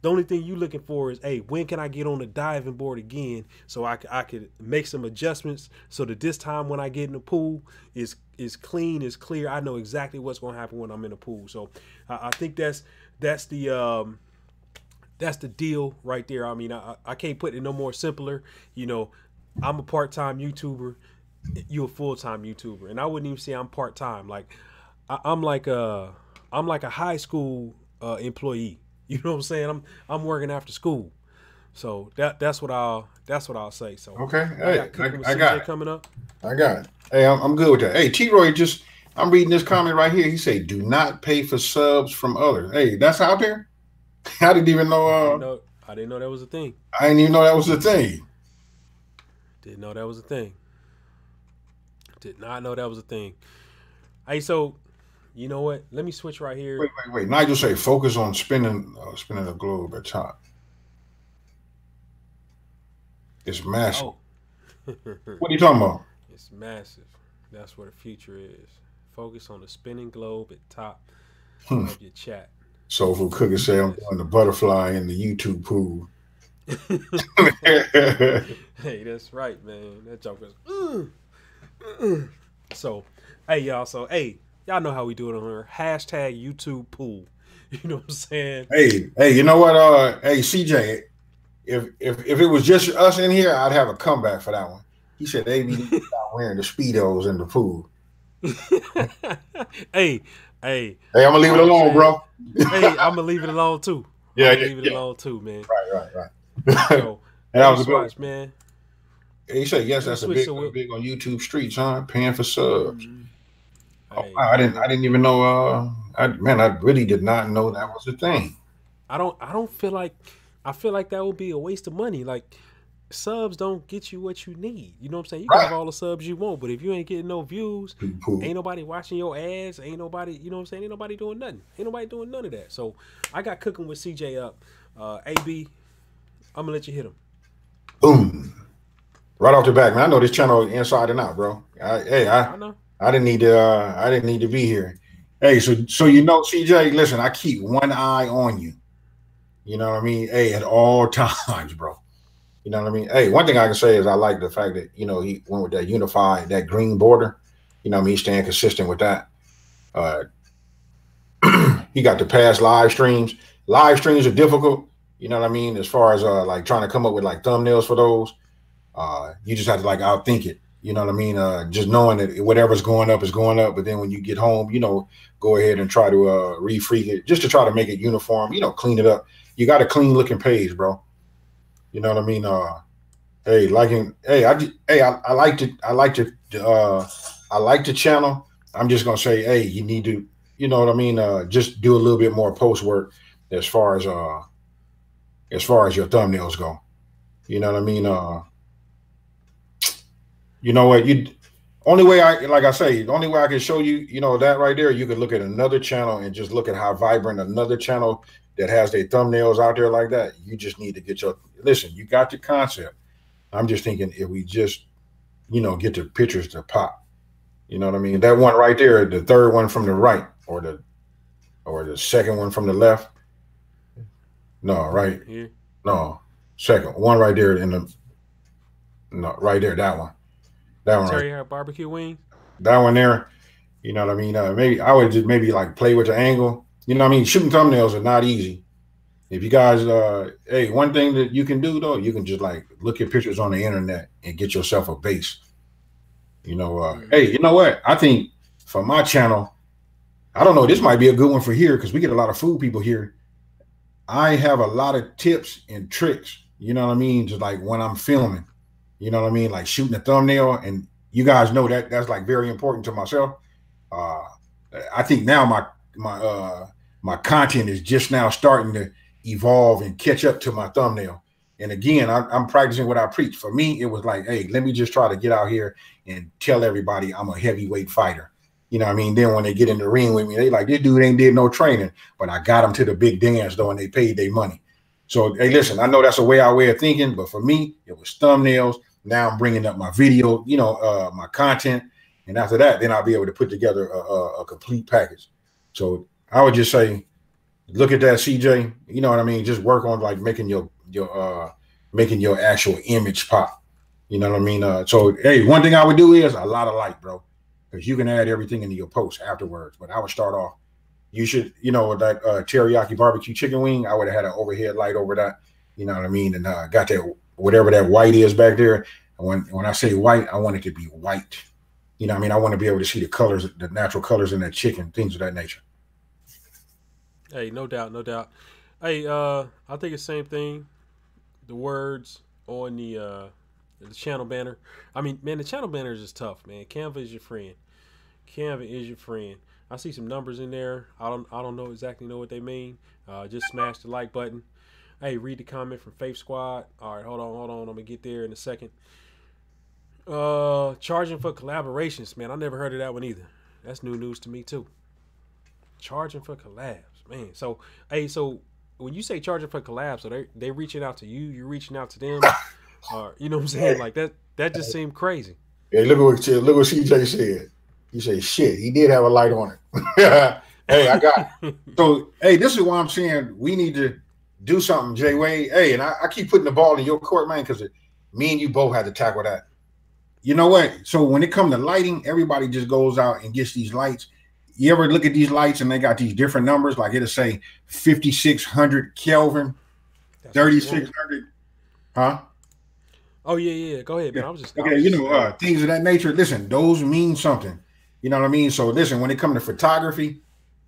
the only thing you looking for is, hey, when can I get on the diving board again so I could make some adjustments so that this time when I get in the pool is clean, is clear. I know exactly what's going to happen when I'm in the pool. So I think that's the deal right there. I mean, I can't put it no more simpler. I'm a part-time YouTuber. You a full-time YouTuber. And I wouldn't even say I'm part-time. Like I'm like a high school employee. You know what I'm saying? I'm working after school, so that's what I'll say. So okay, hey, I got it. Coming up. I got it. Hey, I'm good with that. Hey, T-Roy, I'm reading this comment right here. He said, "Do not pay for subs from others." Hey, that's out there. I didn't even know. I didn't know that was a thing. I didn't even know that was a thing. Didn't know that was a thing. Did not know that was a thing. Hey, so. You know what? Let me switch right here. Wait. Nigel say focus on spinning the globe at top. It's massive. Oh. What are you talking about? It's massive. That's where the future is. Focus on the spinning globe at top of your chat. Soul Food Cookie say I'm doing the butterfly in the YouTube pool. Hey, that's right, man. That joke is. So, hey, y'all. So, hey. Y'all know how we do it on here. Hashtag YouTube pool. You know what I'm saying? Hey, you know what? Hey, CJ, if it was just us in here, I'd have a comeback for that one. He said they be wearing the Speedos in the pool. Hey, I'm gonna leave it alone, bro. Hey, I'm gonna leave it alone too. Yeah, leave it alone too, man. Right. So, that was a good watch, man. He said, yes, that's a big on YouTube streets, huh? Paying for subs. Mm-hmm. Hey, I didn't even know. I really did not know that was a thing. I feel like that would be a waste of money. Like subs don't get you what you need. You know what I'm saying? You can have all the subs you want, but if you ain't getting no views, ain't nobody watching your ads. Ain't nobody, you know what I'm saying? Ain't nobody doing nothing. Ain't nobody doing none of that. So I got cooking with CJ up. AB, I'm gonna let you hit him. Boom! Right off the back, man. I know this channel inside and out, bro. I know. I didn't need to be here. Hey, so CJ, listen, I keep one eye on you. You know what I mean? Hey, at all times, bro. You know what I mean? Hey, one thing I can say is I like the fact that, he went with that unified, that green border. You know what I mean? He's staying consistent with that. He got the past live streams. Live streams are difficult, you know what I mean? As far as like trying to come up with like thumbnails for those. You just have to like outthink it. You know what I mean? Just knowing that whatever's going up is going up. But then when you get home, go ahead and try to refreak it just to try to make it uniform, clean it up. You got a clean looking page, bro. You know what I mean? I like the channel. I'm just going to say, hey, you need to, you know what I mean? Just do a little bit more post work as far as your thumbnails go. You know what I mean? You know what? The only way I can show you, that right there, you could look at another channel and just look at how vibrant another channel that has their thumbnails out there like that. You just need to get listen, you got the concept. I'm just thinking if we just, get the pictures to pop. You know what I mean? That one right there, the third one from the right or the second one from the left, No, right. Here. No, second one right there in the no right there. That one. That The one right. teriyaki barbecue wings. That one there. You know what I mean? Maybe I would just maybe like play with the angle. You know what I mean? Shooting thumbnails are not easy. If you guys, hey, one thing that you can do though, you can just like look at pictures on the internet and get yourself a base. You know, Mm-hmm. hey, you know what? I think for my channel, I don't know, this might be a good one for here because we get a lot of food people here. I have a lot of tips and tricks, you know what I mean? Just like when I'm filming, you know what I mean? Like shooting a thumbnail. And you guys know that that's like very important to myself. Uh, I think now my content is just now starting to evolve and catch up to my thumbnail. And again, I'm practicing what I preach. For me, it was like, hey, let me just try to get out here and tell everybody I'm a heavyweight fighter. You know what I mean? Then when they get in the ring with me, they like, this dude ain't did no training, but I got them to the big dance though, and they paid their money. So, hey, listen, I know that's a way of thinking, but for me, it was thumbnails. Now I'm bringing up my video, my content. And after that, then I'll be able to put together a complete package. So I would just say, look at that, CJ. You know what I mean? Just work on like making your actual image pop. You know what I mean? So hey, one thing I would do is a lot of light, bro, because you can add everything into your post afterwards. But I would start off. You should, with that teriyaki barbecue chicken wing, I would have had an overhead light over that. You know what I mean? And got that whatever that white is back there. And when I say white, I want it to be white. You know what I mean? I want to be able to see the colors, the natural colors in that chicken, things of that nature. Hey, no doubt, no doubt. Hey, I think it's the same thing. The words on the channel banner. I mean, man, the channel banner is just tough, man. Canva is your friend. Canva is your friend. I see some numbers in there. I don't know exactly know what they mean. Just smash the like button. Hey, read the comment from Faith Squad. All right, hold on. I'm gonna get there in a second. Charging for collaborations, man. I never heard of that one either. That's new news to me too. Charging for collabs, man. So, hey, so when you say charging for collabs, so they reaching out to you, you're reaching out to them, or you know what I'm saying? Like that. That just seemed crazy. Hey, look what CJ said. He said, "Shit, he did have a light on it." Hey, I got it. So, hey, this is why I'm saying we need to do something, Jay Wade. Hey, and I keep putting the ball in your court, man, because me and you both had to tackle that. You know what? So when it comes to lighting, everybody just goes out and gets these lights. You ever look at these lights and they got these different numbers? Like it'll say 5,600 Kelvin, 3,600, huh? Oh yeah. Go ahead, Yeah. man. I was just Okay, things of that nature. Listen, those mean something. You know what I mean? So listen, when it comes to photography,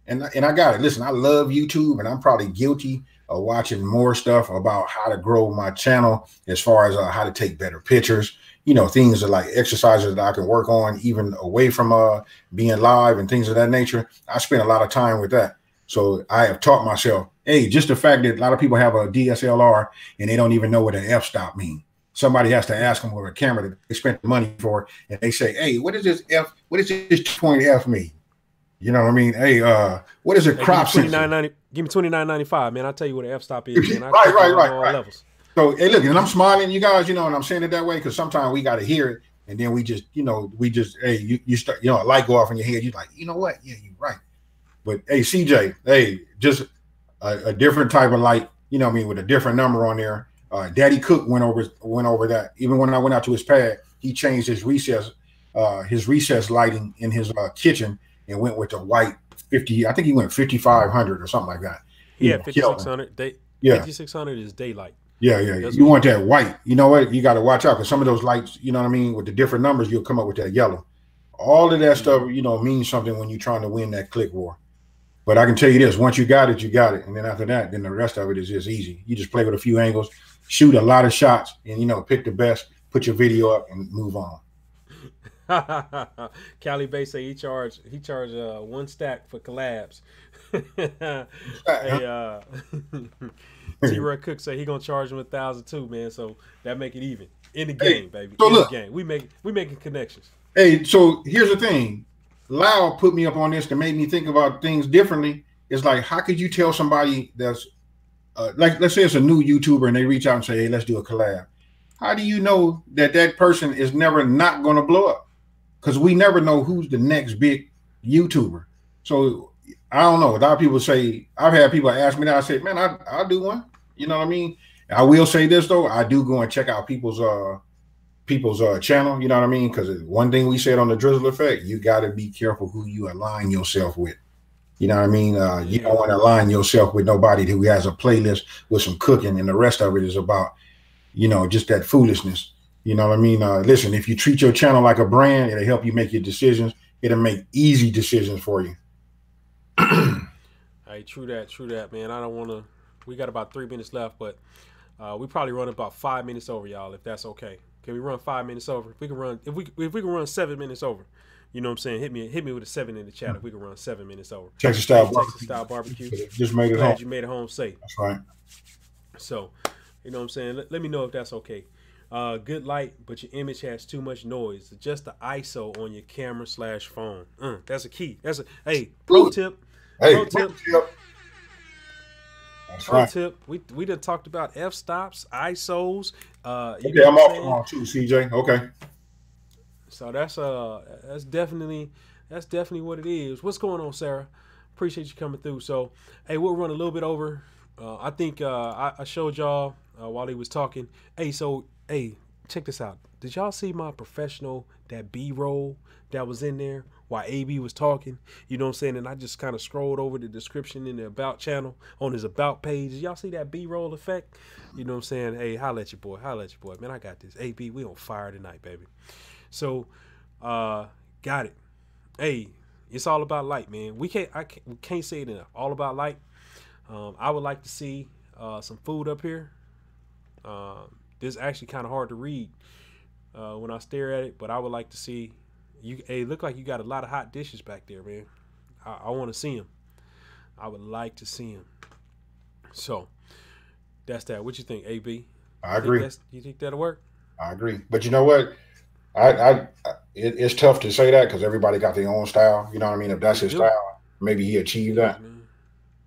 and I got it. Listen, I love YouTube, and I'm probably guilty of watching more stuff about how to grow my channel as far as how to take better pictures. Things like exercises that I can work on, even away from being live and things of that nature. I spend a lot of time with that. So I have taught myself, hey, just the fact that a lot of people have a DSLR and they don't even know what an f-stop means. Somebody has to ask them with a camera that they spent the money for, and they say, hey, what is this F? What does this point F mean? You know what I mean? Hey, what is a crop sensor? Give me $29.95, man. I'll tell you what an f-stop is, man. I right. Levels. So, hey, look, and I'm smiling, you guys, and I'm saying it that way because sometimes we got to hear it, and then we just, hey, you start, a light go off in your head. You're like, you know what? Yeah, you're right. But, hey, CJ, hey, just a different type of light, with a different number on there. Daddy Cook went over that. Even when I went out to his pad, he changed his recess lighting in his kitchen and went with the white 50. I think he went 5,500 or something like that. Yeah, 5,600. 5,600 is daylight. Yeah. You want that white. You know what? You got to watch out because some of those lights, you know what I mean, with the different numbers, you'll come up with that yellow. All of that stuff, means something when you're trying to win that click war. But I can tell you this: once you got it, you got it, and then after that, then the rest of it is just easy. You just play with a few angles, shoot a lot of shots, and pick the best, put your video up, and move on. Cali Bay say he charged one stack for collabs. T-Roy Cook say he gonna charge him 1,000 too, man. So that make it even in the game, baby. So in the game, we making connections. Hey, so here's the thing. Lau put me up on this to make me think about things differently. It's like, how could you tell somebody that's like, let's say it's a new YouTuber and they reach out and say, hey, let's do a collab. How do you know that person is never not going to blow up? Because we never know who's the next big YouTuber. So I don't know. A lot of people say, I've had people ask me that. I say, man, I'll do one. You know what I mean? I will say this though, I do go and check out people's channel. You know what I mean? Because one thing we said on the Drizzle Effect, you got to be careful who you align yourself with. You know what I mean? You don't want to align yourself with nobody who has a playlist with some cooking, and the rest of it is about, you know, just that foolishness. You know what I mean? Listen, if you treat your channel like a brand, it'll help you make your decisions. It'll make easy decisions for you. Hey, true that, man. I don't want to. We got about 3 minutes left, but we probably run about 5 minutes over, y'all. If that's okay, can we run 5 minutes over? If we can run, if we can run 7 minutes over, you know what I'm saying? Hit me with a 7 in the chat if we can run 7 minutes over. Texas style barbecue. Just made it Glad home. you made it home safe. That's right. So, you know what I'm saying? Let me know if that's okay. Good light, but your image has too much noise. Adjust the ISO on your camera / phone. That's a key. That's a pro tip. Pro tip. That's Pro right. tip. We done talked about f-stops, ISOs. Okay, I'm off too, CJ. Okay. So that's definitely what it is. What's going on, Sarah? Appreciate you coming through. So, hey, we'll run a little bit over. I think I showed y'all while he was talking. Hey, check this out. Did y'all see my professional, that B-roll that was in there while AB was talking? You know what I'm saying? And I just kind of scrolled over the description in the About channel on his About page. Did y'all see that B-roll effect? You know what I'm saying? Hey, holla at your boy. Man, I got this. AB, we on fire tonight, baby. So, got it. Hey, it's all about light, man. We can't say it enough. All about light. I would like to see some food up here. This is actually kind of hard to read when I stare at it, but I would like to see you. Hey, look like you got a lot of hot dishes back there, man. I want to see them. I would like to see them. So that's that. What you think, AB? I agree. You think that'll work? I agree. But you know what? It's tough to say that because everybody got their own style. You know what I mean? If that's his style, maybe he achieved that. Man.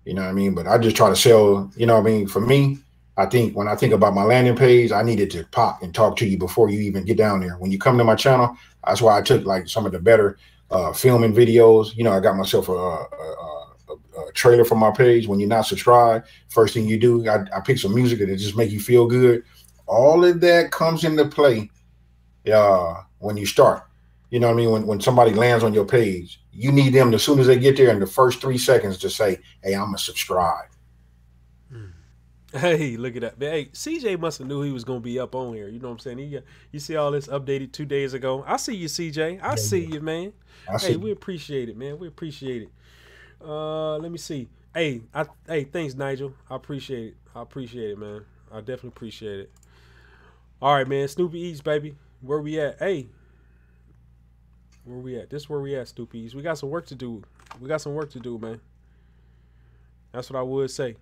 You know what I mean? But I just try to sell, you know what I mean? For me, I think when I think about my landing page, I needed to pop and talk to you before you even get down there. When you come to my channel, that's why I took like some of the better filming videos. You know, I got myself a trailer for my page. When you're not subscribed, first thing you do, I pick some music that just make you feel good. All of that comes into play when you start. You know what I mean? When somebody lands on your page, you need them as soon as they get there in the first 3 seconds to say, hey, I'm going to subscribe. Hey, look at that. Hey, CJ must have knew he was going to be up on here. You know what I'm saying? You see all this updated 2 days ago. I see you, CJ. I see you, man. Hey, we appreciate it, man. We appreciate it. Let me see. Hey, thanks, Nigel. I appreciate it, man. I definitely appreciate it. All right, man. Snoopy Eats, baby. Where we at? Hey. Where we at? This is where we at, Snoopy Eats. We got some work to do. Man. That's what I would say.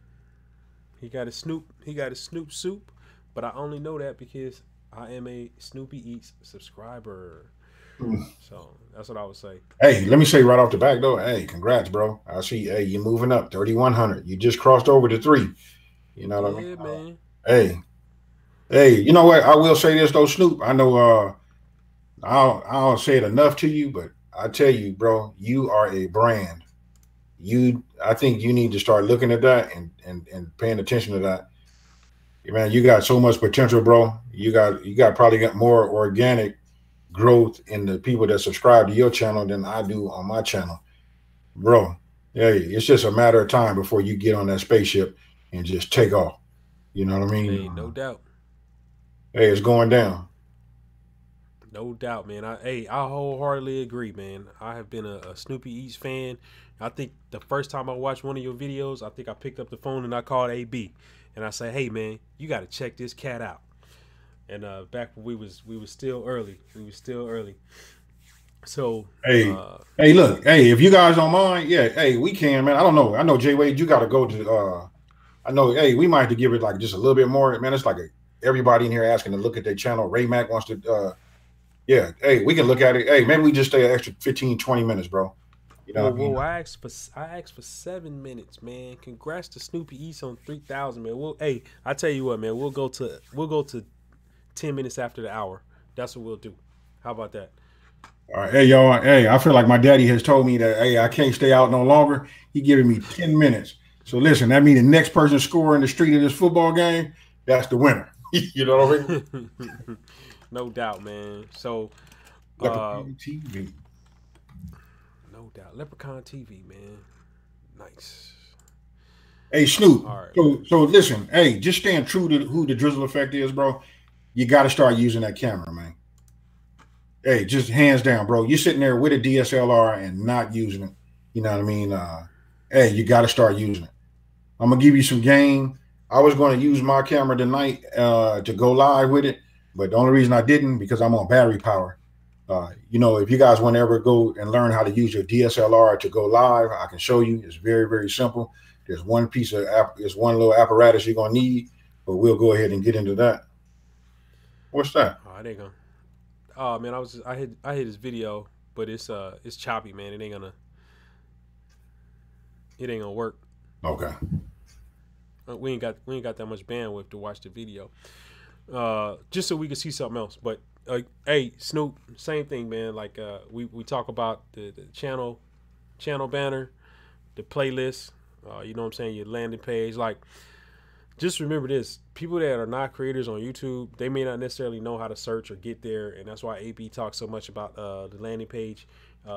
He got a Snoop soup, but I only know that because I am a Snoopy Eats subscriber. So that's what I would say. Hey, let me say right off the back though, hey, congrats, bro. I see, hey, you're moving up 3,100. You just crossed over to 3. You know what I mean? Yeah, man. Hey, you know what? I will say this though, Snoop. I know I don't say it enough to you, but I tell you, bro, you are a brand. I think you need to start looking at that and paying attention to that. Man, you got so much potential, bro. You probably got more organic growth in the people that subscribe to your channel than I do on my channel, bro. Hey, it's just a matter of time before you get on that spaceship and just take off. You know what I mean? Hey, no doubt. Hey, it's going down. No doubt, man. I wholeheartedly agree, man. I have been a Snoopy Eats fan. I think the first time I watched one of your videos, I think I picked up the phone and I called AB, and I said, "Hey, man, you got to check this cat out." And back when we was still early. So hey, look, hey, if you guys don't mind, yeah, hey, we can, man. I don't know. I know Jay Wade, you got to go to. I know, hey, we might have to give it like just a little bit more, man. It's like everybody in here asking to look at their channel. Ray Mac wants to. Yeah, hey, we can look at it. Hey, maybe we just stay an extra 15, 20 minutes, bro. You know what I mean? I asked for 7 minutes, man. Congrats to Snoopy Eats on 3,000, man. Hey, I tell you what, man. We'll go to 10 minutes after the hour. That's what we'll do. How about that? All right, hey y'all. Hey, I feel like my daddy has told me that hey, I can't stay out no longer. He giving me 10 minutes. So listen, that means the next person score in the street of this football game, that's the winner. You know what I mean? No doubt, man. So, Leprechaun TV. no doubt, Leprechaun TV, man. Nice. Hey Snoop. All right. So listen, hey, just staying true to who the Drizzle Effect is, bro. You got to start using that camera, man. Hey, just hands down, bro. You're sitting there with a DSLR and not using it. You know what I mean? Hey, you got to start using it. I'm gonna give you some game. I was going to use my camera tonight to go live with it, but the only reason I didn't because I'm on battery power. You know, if you guys want to ever go and learn how to use your DSLR to go live, I can show you. It's very, very simple. There's one piece of there's one little apparatus you're gonna need, but we'll go ahead and get into that. What's that? Oh, it ain't gonna. Oh man, I hit this video, but it's choppy, man. It ain't gonna work. Okay. We ain't got that much bandwidth to watch the video. Just so we can see something else. But hey, Snoop, same thing, man. Like we talk about the channel banner, the playlist. You know what I'm saying? Your landing page. Like, just remember this: people that are not creators on YouTube, they may not necessarily know how to search or get there, and that's why AB talks so much about the landing page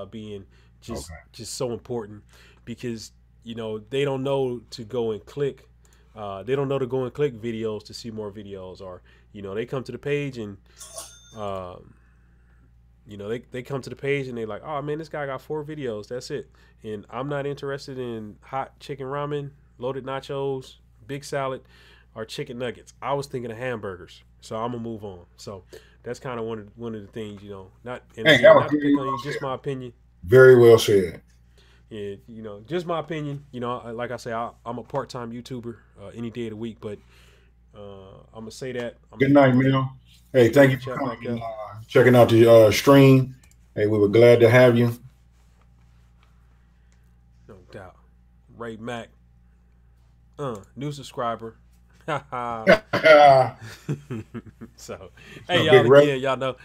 being just so important, because you know they don't know to go and click. They don't know to go and click videos to see more videos, or you know they come to the page and you know they come to the page and they're like, oh man, this guy got 4 videos, that's it, and I'm not interested in hot chicken ramen, loaded nachos, big salad, or chicken nuggets. I was thinking of hamburgers, so I'm gonna move on. So that's kind of one of the things, you know, not and Hey, again, not to pick on you, just my opinion. Very well said. Yeah, you know, just my opinion. You know, like I say, I'm a part-time YouTuber any day of the week, but I'm gonna say that. Good night, Mel. Hey, thank you for coming, checking out the stream. Hey, we were glad to have you. No doubt. Ray Mac, new subscriber. So, hey y'all, again, y'all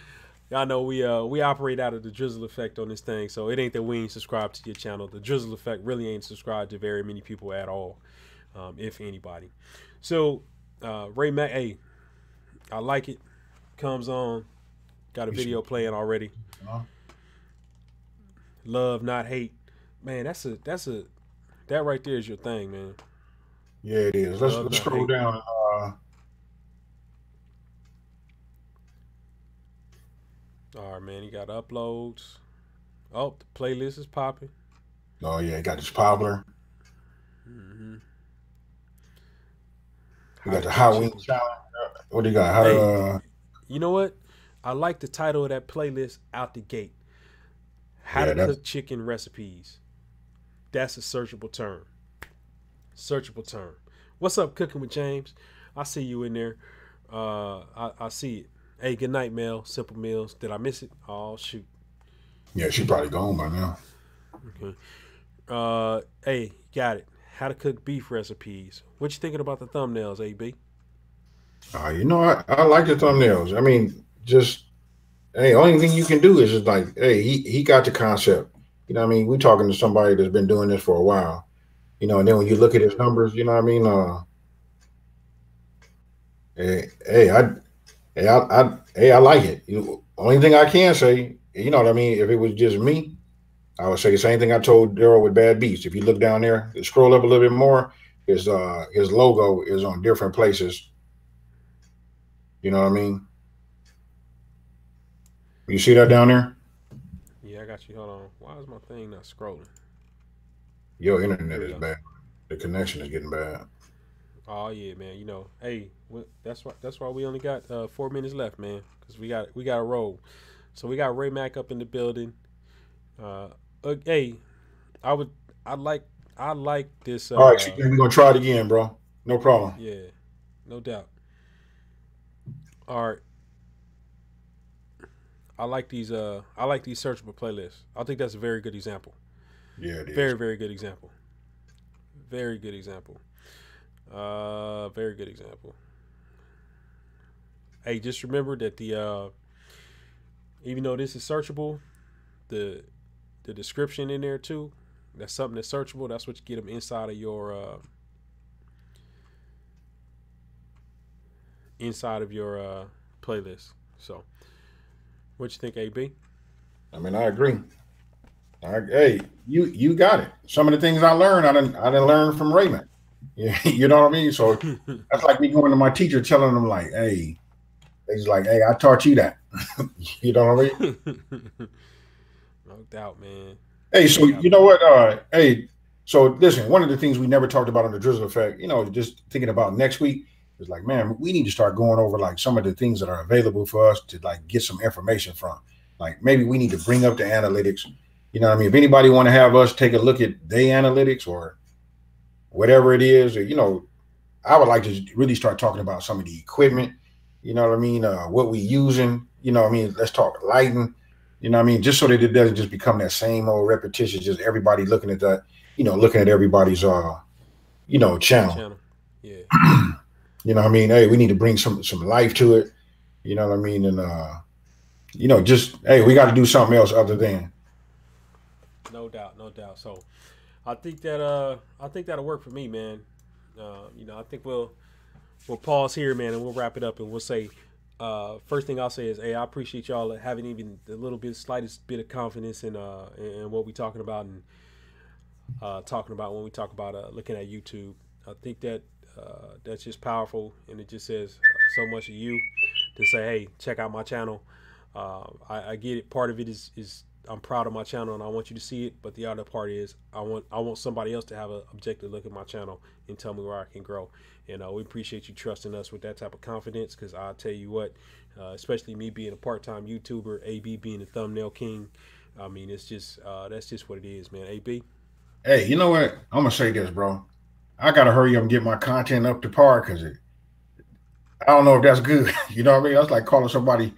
know we operate out of the Drizzle Effect on this thing, so it ain't that we ain't subscribed to your channel. The Drizzle Effect really ain't subscribed to very many people at all, if anybody. So Ray Mac, hey, I like it. Comes on, got a video playing already. Love, not hate, man. That right there is your thing, man. Yeah, it is. Let's scroll down. All right, man. You got uploads. Oh, the playlist is popping. Oh yeah, it got this popular. We got the Halloween challenge. What do you got? How you know what? I like the title of that playlist out the gate. How to cook chicken recipes. That's a searchable term. Searchable term. What's up, Cooking with James? I see you in there. I see it. Hey, good night, Mel. Simple Meals. Did I miss it? Oh, shoot. Yeah, she probably gone by now. Okay. Hey, got it. How to cook beef recipes. What you thinking about the thumbnails, AB? You know, I like the thumbnails. I mean, just hey, only thing you can do is just like, hey, he got the concept. You know what I mean? We talking to somebody that's been doing this for a while. You know, and then when you look at his numbers, you know what I mean? I like it. Only thing I can say, you know what I mean? If it was just me, I would say the same thing I told Daryl with Bad Beats. If you look down there, scroll up a little bit more, his logo is on different places. You know what I mean? You see that down there? Yeah, I got you. Hold on. Why is my thing not scrolling? Your internet is bad. The connection is getting bad. Oh yeah, man. You know, hey, that's why we only got 4 minutes left, man. Because we got to roll. So we got Ray Mac up in the building. Hey, I like this. All right, we're gonna try it again, bro. No problem. Yeah, no doubt. All right. I like these searchable playlists. I think that's a very good example. Yeah, it is. Very, very good example. Very good example. Very good example. Hey, just remember that the even though this is searchable, the description in there too, That's something that's searchable. That's what you get them inside of your playlist. So, what you think, AB? I mean, I agree. Hey, you got it. Some of the things I learned, I didn't learn from Raymond. Yeah, you know what I mean. So that's like me going to my teacher, telling them like, "Hey," he's like, "Hey, I taught you that." You know what I mean? No doubt, man. Hey, No so doubt. you know what? Hey, so listen, one of the things we never talked about on the Drizzle Effect, just thinking about next week is like, man, we need to start going over like some of the things that are available for us to like get some information from. Like maybe we need to bring up the analytics. You know what I mean? If anybody want to have us take a look at their analytics or whatever it is, or I would like to really start talking about some of the equipment. You know what I mean? What we using. You know what I mean? Let's talk lighting. You know what I mean? Just so that it doesn't just become that same old repetition, just everybody looking at that, looking at everybody's channel. Channel. Yeah. You know what I mean? Hey, we need to bring some life to it. You know what I mean? And just hey, we got to do something else other than. No doubt, no doubt. So I think that'll work for me, man. I think we'll pause here, man, and we'll wrap it up, and we'll say first thing I'll say is, hey, I appreciate y'all having even the slightest bit of confidence in what we talking about and talking about when we talk about looking at YouTube. I think that's just powerful, and it just says so much of you to say, hey, check out my channel. I get it. Part of it is I'm proud of my channel and I want you to see it, but the other part is I want somebody else to have an objective look at my channel and tell me where I can grow. And we appreciate you trusting us with that type of confidence, because I'll tell you what, especially me being a part-time YouTuber, AB being the thumbnail king, I mean, it's just that's just what it is, man. AB. Hey, you know what? I'm gonna say this, bro. I gotta hurry up and get my content up to par because I don't know if that's good. You know what I mean? That's like calling somebody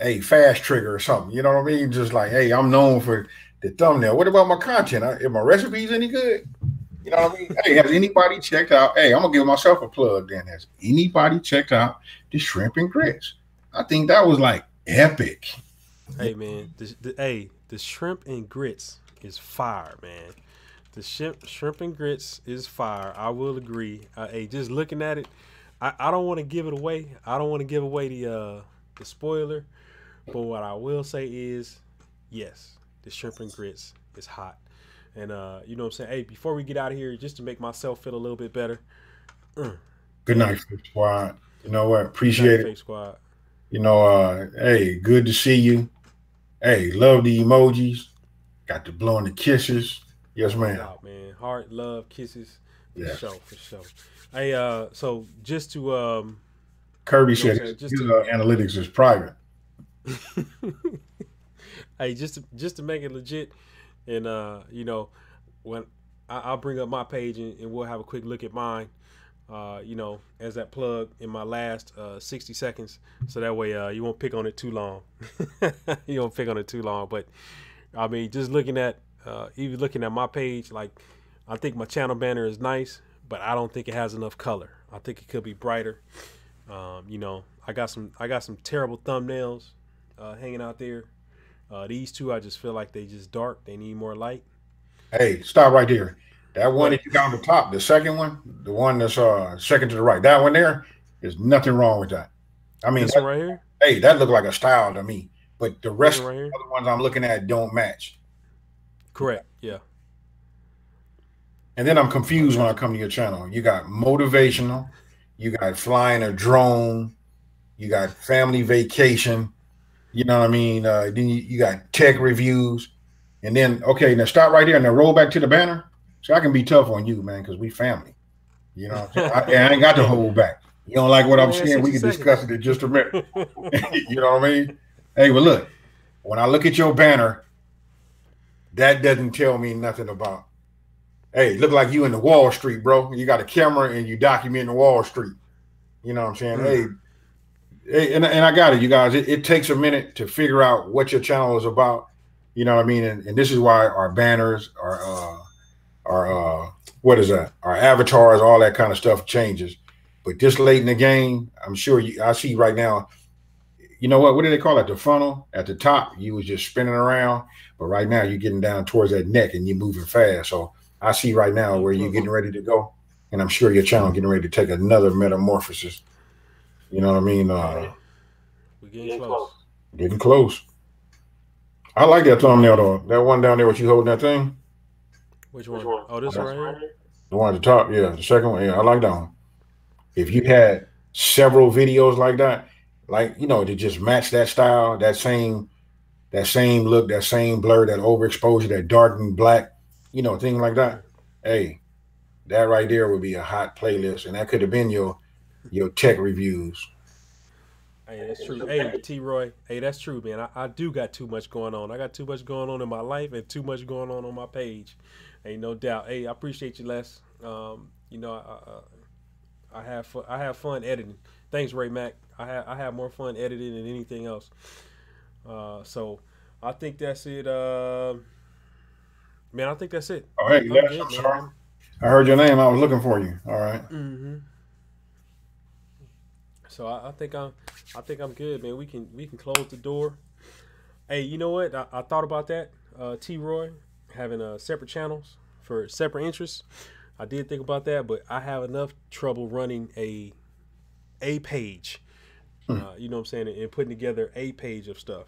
a fast trigger or something. You know what I mean? Just like, hey, I'm known for the thumbnail. What about my content? Are my recipes any good? You know what I mean? Hey, has anybody checked out? Hey, I'm gonna give myself a plug then. Has anybody checked out the shrimp and grits? I think that was like epic. Hey, man, the shrimp and grits is fire, man. The shrimp and grits is fire. I will agree. Hey, just looking at it, I don't want to give it away. I don't want to give away the spoiler, but what I will say is, yes, the shrimp and grits is hot. And you know what I'm saying? Hey, before we get out of here, just to make myself feel a little bit better. Good night, Fake Squad. You know what? Good night, Appreciate it. Fake Squad. Hey, good to see you. Hey, love the emojis. Got the blowing the kisses. Yes, ma'am. Out, man. Heart, love, kisses. For Yeah. sure, for sure. Hey, so just to Kirby you know what said I'm saying? his analytics is private. Hey, just to make it legit, and when I'll bring up my page and we'll have a quick look at mine. As that plug in my last 60 seconds, so that way you won't pick on it too long. You won't pick on it too long, but I mean, just looking at even looking at my page, like I think my channel banner is nice, but I don't think it has enough color. I think it could be brighter. I got some terrible thumbnails hanging out there. These two, I just feel like they just dark. They need more light. Hey, stop right there. That one that you got on the top, the second one, the one that's second to the right, that one there, there's nothing wrong with that. I mean, This one right here, hey, that looked like a style to me. But the rest this of one the right here, other ones I'm looking at don't match. correct? Yeah. And then I'm confused when I come to your channel. You got motivational, you got flying a drone, you got family vacation. You know what I mean? Then you got tech reviews. And then, okay, now stop right there and then roll back to the banner. So I can be tough on you, man, because we family. You know what I'm saying? I ain't got to hold back. You don't like what I'm saying? We can discuss it in just a minute. You know what I mean? Hey, well, look, when I look at your banner, that doesn't tell me nothing about, hey, look like you in the Wall Street, bro. You got a camera and you documenting Wall Street. You know what I'm saying? Hey, and I got it, you guys. It takes a minute to figure out what your channel is about. You know what I mean? And this is why our banners, our what is that? Our avatars, all that kind of stuff changes. But this late in the game, I'm sure I see right now, you know what do they call it? The funnel at the top, you was just spinning around, but right now you're getting down towards that neck and you're moving fast. So I see right now where you're getting ready to go, and I'm sure your channel getting ready to take another metamorphosis. You know what I mean? We're getting close. Getting close. I like that thumbnail though. That one down there, what you holding that thing? Which one? Oh, this one right here? The one at the top, yeah. The second one, yeah, I like that one. If you had several videos like that, like, you know, to just match that style, that same look, that same blur, that overexposure, that dark and black, you know, thing like that. Hey, that right there would be a hot playlist, and that could have been your tech reviews. Hey, that's true. Hey, T-Roy. Hey, that's true, man. I do got too much going on. I got too much going on in my life and too much going on my page. Ain't no doubt. Hey, I appreciate you, Les. You know, I have fun editing. Thanks, Ray Mac. I have more fun editing than anything else. So I think that's it. Man, I think that's it. Oh, hey, Les, I'm sorry. I heard your name. I was looking for you. All right. Mm-hmm. So I think I'm good, man. We can close the door. Hey, you know what? I thought about that. T-Roy having separate channels for separate interests. I did think about that, but I have enough trouble running a page. You know what I'm saying, and putting together a page of stuff.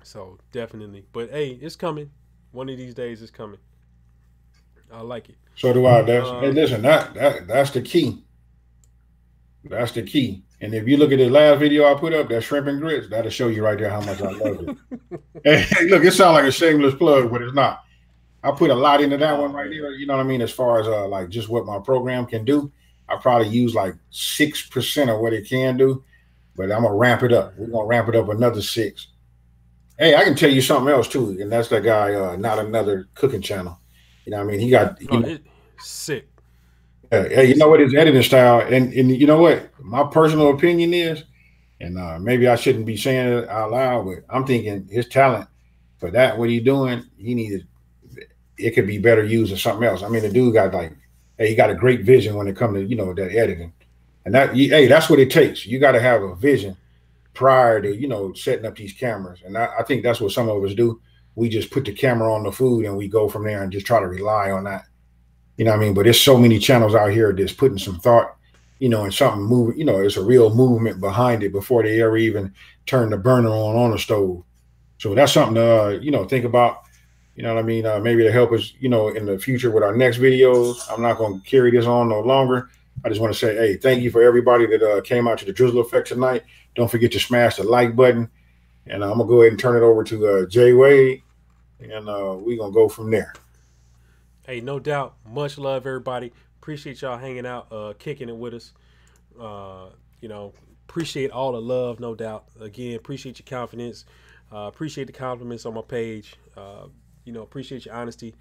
So definitely, but hey, it's coming. One of these days, it's coming. I like it. So do I. Hey, listen, that's the key. That's the key. And if you look at the last video I put up, that shrimp and grits, that'll show you right there how much I love it. Hey, look, it sounds like a shameless plug, but it's not. I put a lot into that one right there. You know what I mean? As far as like just what my program can do, I probably use like 6% of what it can do, but I'm gonna ramp it up. We're gonna ramp it up another 6. Hey, I can tell you something else too, and that's the guy, Not Another Cooking Channel. You know what I mean? He got sick. Hey, you know what, his editing style, and you know what my personal opinion is, and maybe I shouldn't be saying it out loud, but I'm thinking his talent for that, what he's doing, it could be better used in something else. I mean, the dude got he got a great vision when it comes to, you know, that editing, and that's what it takes. You got to have a vision prior to, you know, setting up these cameras, and I think that's what some of us do. We just put the camera on the food and we go from there and just try to rely on that. You know what I mean? But there's so many channels out here that's putting some thought, you know, and something moving, you know, it's a real movement behind it before they ever even turn the burner on the stove. So that's something to, you know, think about, you know what I mean? Maybe to help us, you know, in the future with our next videos. I'm not going to carry this on no longer. I just want to say, hey, thank you for everybody that came out to the Drizzle Effect tonight. Don't forget to smash the like button. And I'm going to go ahead and turn it over to Jay Wade, and we're going to go from there. Hey, no doubt. Much love, everybody. Appreciate y'all hanging out, kicking it with us. You know, appreciate all the love, no doubt. Again, appreciate your confidence. Appreciate the compliments on my page. You know, appreciate your honesty.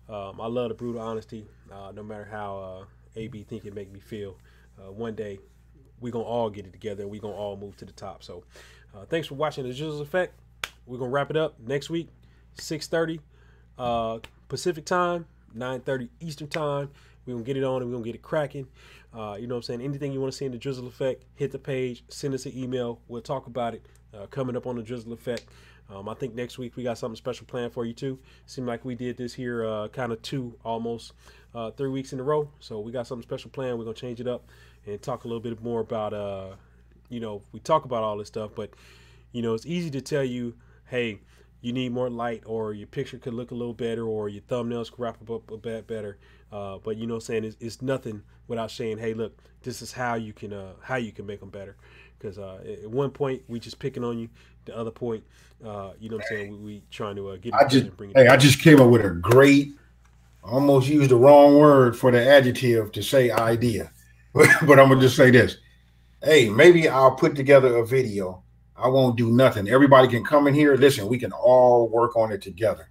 I love the brutal honesty, no matter how AB think it make me feel. One day, we're going to all get it together, and we're going to all move to the top. So, thanks for watching The Drizzle Effect. We're going to wrap it up next week, 6:30 Pacific time. 9:30 Eastern time. We're gonna get it on and we're gonna get it cracking. You know what I'm saying? Anything you want to see in the Drizzle Effect, hit the page, send us an email. We'll talk about it coming up on the Drizzle Effect. I think next week we got something special planned for you too. Seemed like we did this here kind of almost 3 weeks in a row. So we got something special planned. We're gonna change it up and talk a little bit more about you know, we talk about all this stuff, but you know, it's easy to tell you, hey, you need more light, or your picture could look a little better, or your thumbnails could wrap up a bit better. But you know what I'm saying, it's nothing without saying, hey, look, this is how you can make them better. Because at one point we just picking on you, the other point, you know what I'm saying, we trying to get it and bring it. I just came up with a great, almost used the wrong word for the adjective to say idea, but I'm gonna just say this. Hey, maybe I'll put together a video. I won't do nothing. Everybody can come in here. Listen, we can all work on it together.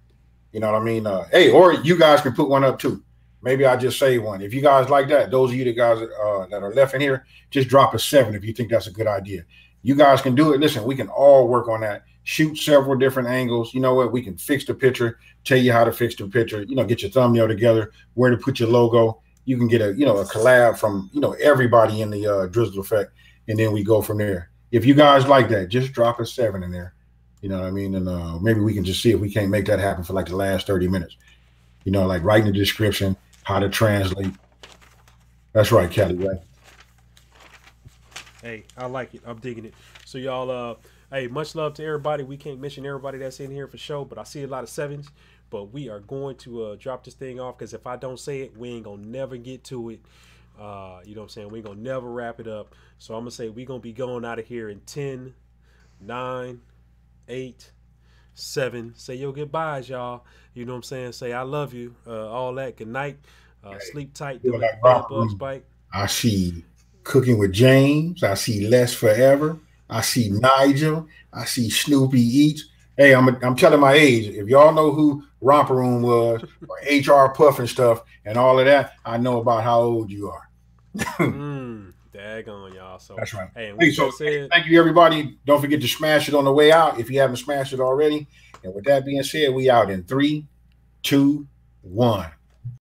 You know what I mean? Hey, or you guys can put one up too. Maybe I just say one. If you guys like that, those of you the guys that are left in here, just drop a 7 if you think that's a good idea. You guys can do it. Listen, we can all work on that. Shoot several different angles. You know what? We can fix the picture, tell you how to fix the picture, you know, get your thumbnail together, where to put your logo. You can get a, you know, a collab from, you know, everybody in the Drizzle Effect, and then we go from there. if you guys like that, just drop a 7 in there. You know what I mean? And maybe we can just see if we can't make that happen for like the last 30 minutes. You know, like write in the description how to translate. That's right, Kelly, right? Hey, I like it. I'm digging it. So y'all, hey, much love to everybody. We can't mention everybody that's in here for sure, but I see a lot of 7s. But we are going to drop this thing off because if I don't say it, we ain't gonna never get to it. You know what I'm saying? We ain't gonna never wrap it up. So I'm gonna say we gonna be going out of here in 10, 9, 8, 7. Say your goodbyes, y'all. You know what I'm saying? Say I love you. All that. Good night. Sleep tight. Do Like it. Bed bugs bite. I see Cooking with James. I see Les Forever. I see Nigel. I see Snoopy Eats. Hey, I'm telling my age. If y'all know who Romper Room was, or HR Puff and stuff, and all of that, I know about how old you are. Daggone, y'all. So that's right. Hey, thank you, everybody. Don't forget to smash it on the way out if you haven't smashed it already. And with that being said, we out in 3, 2, 1.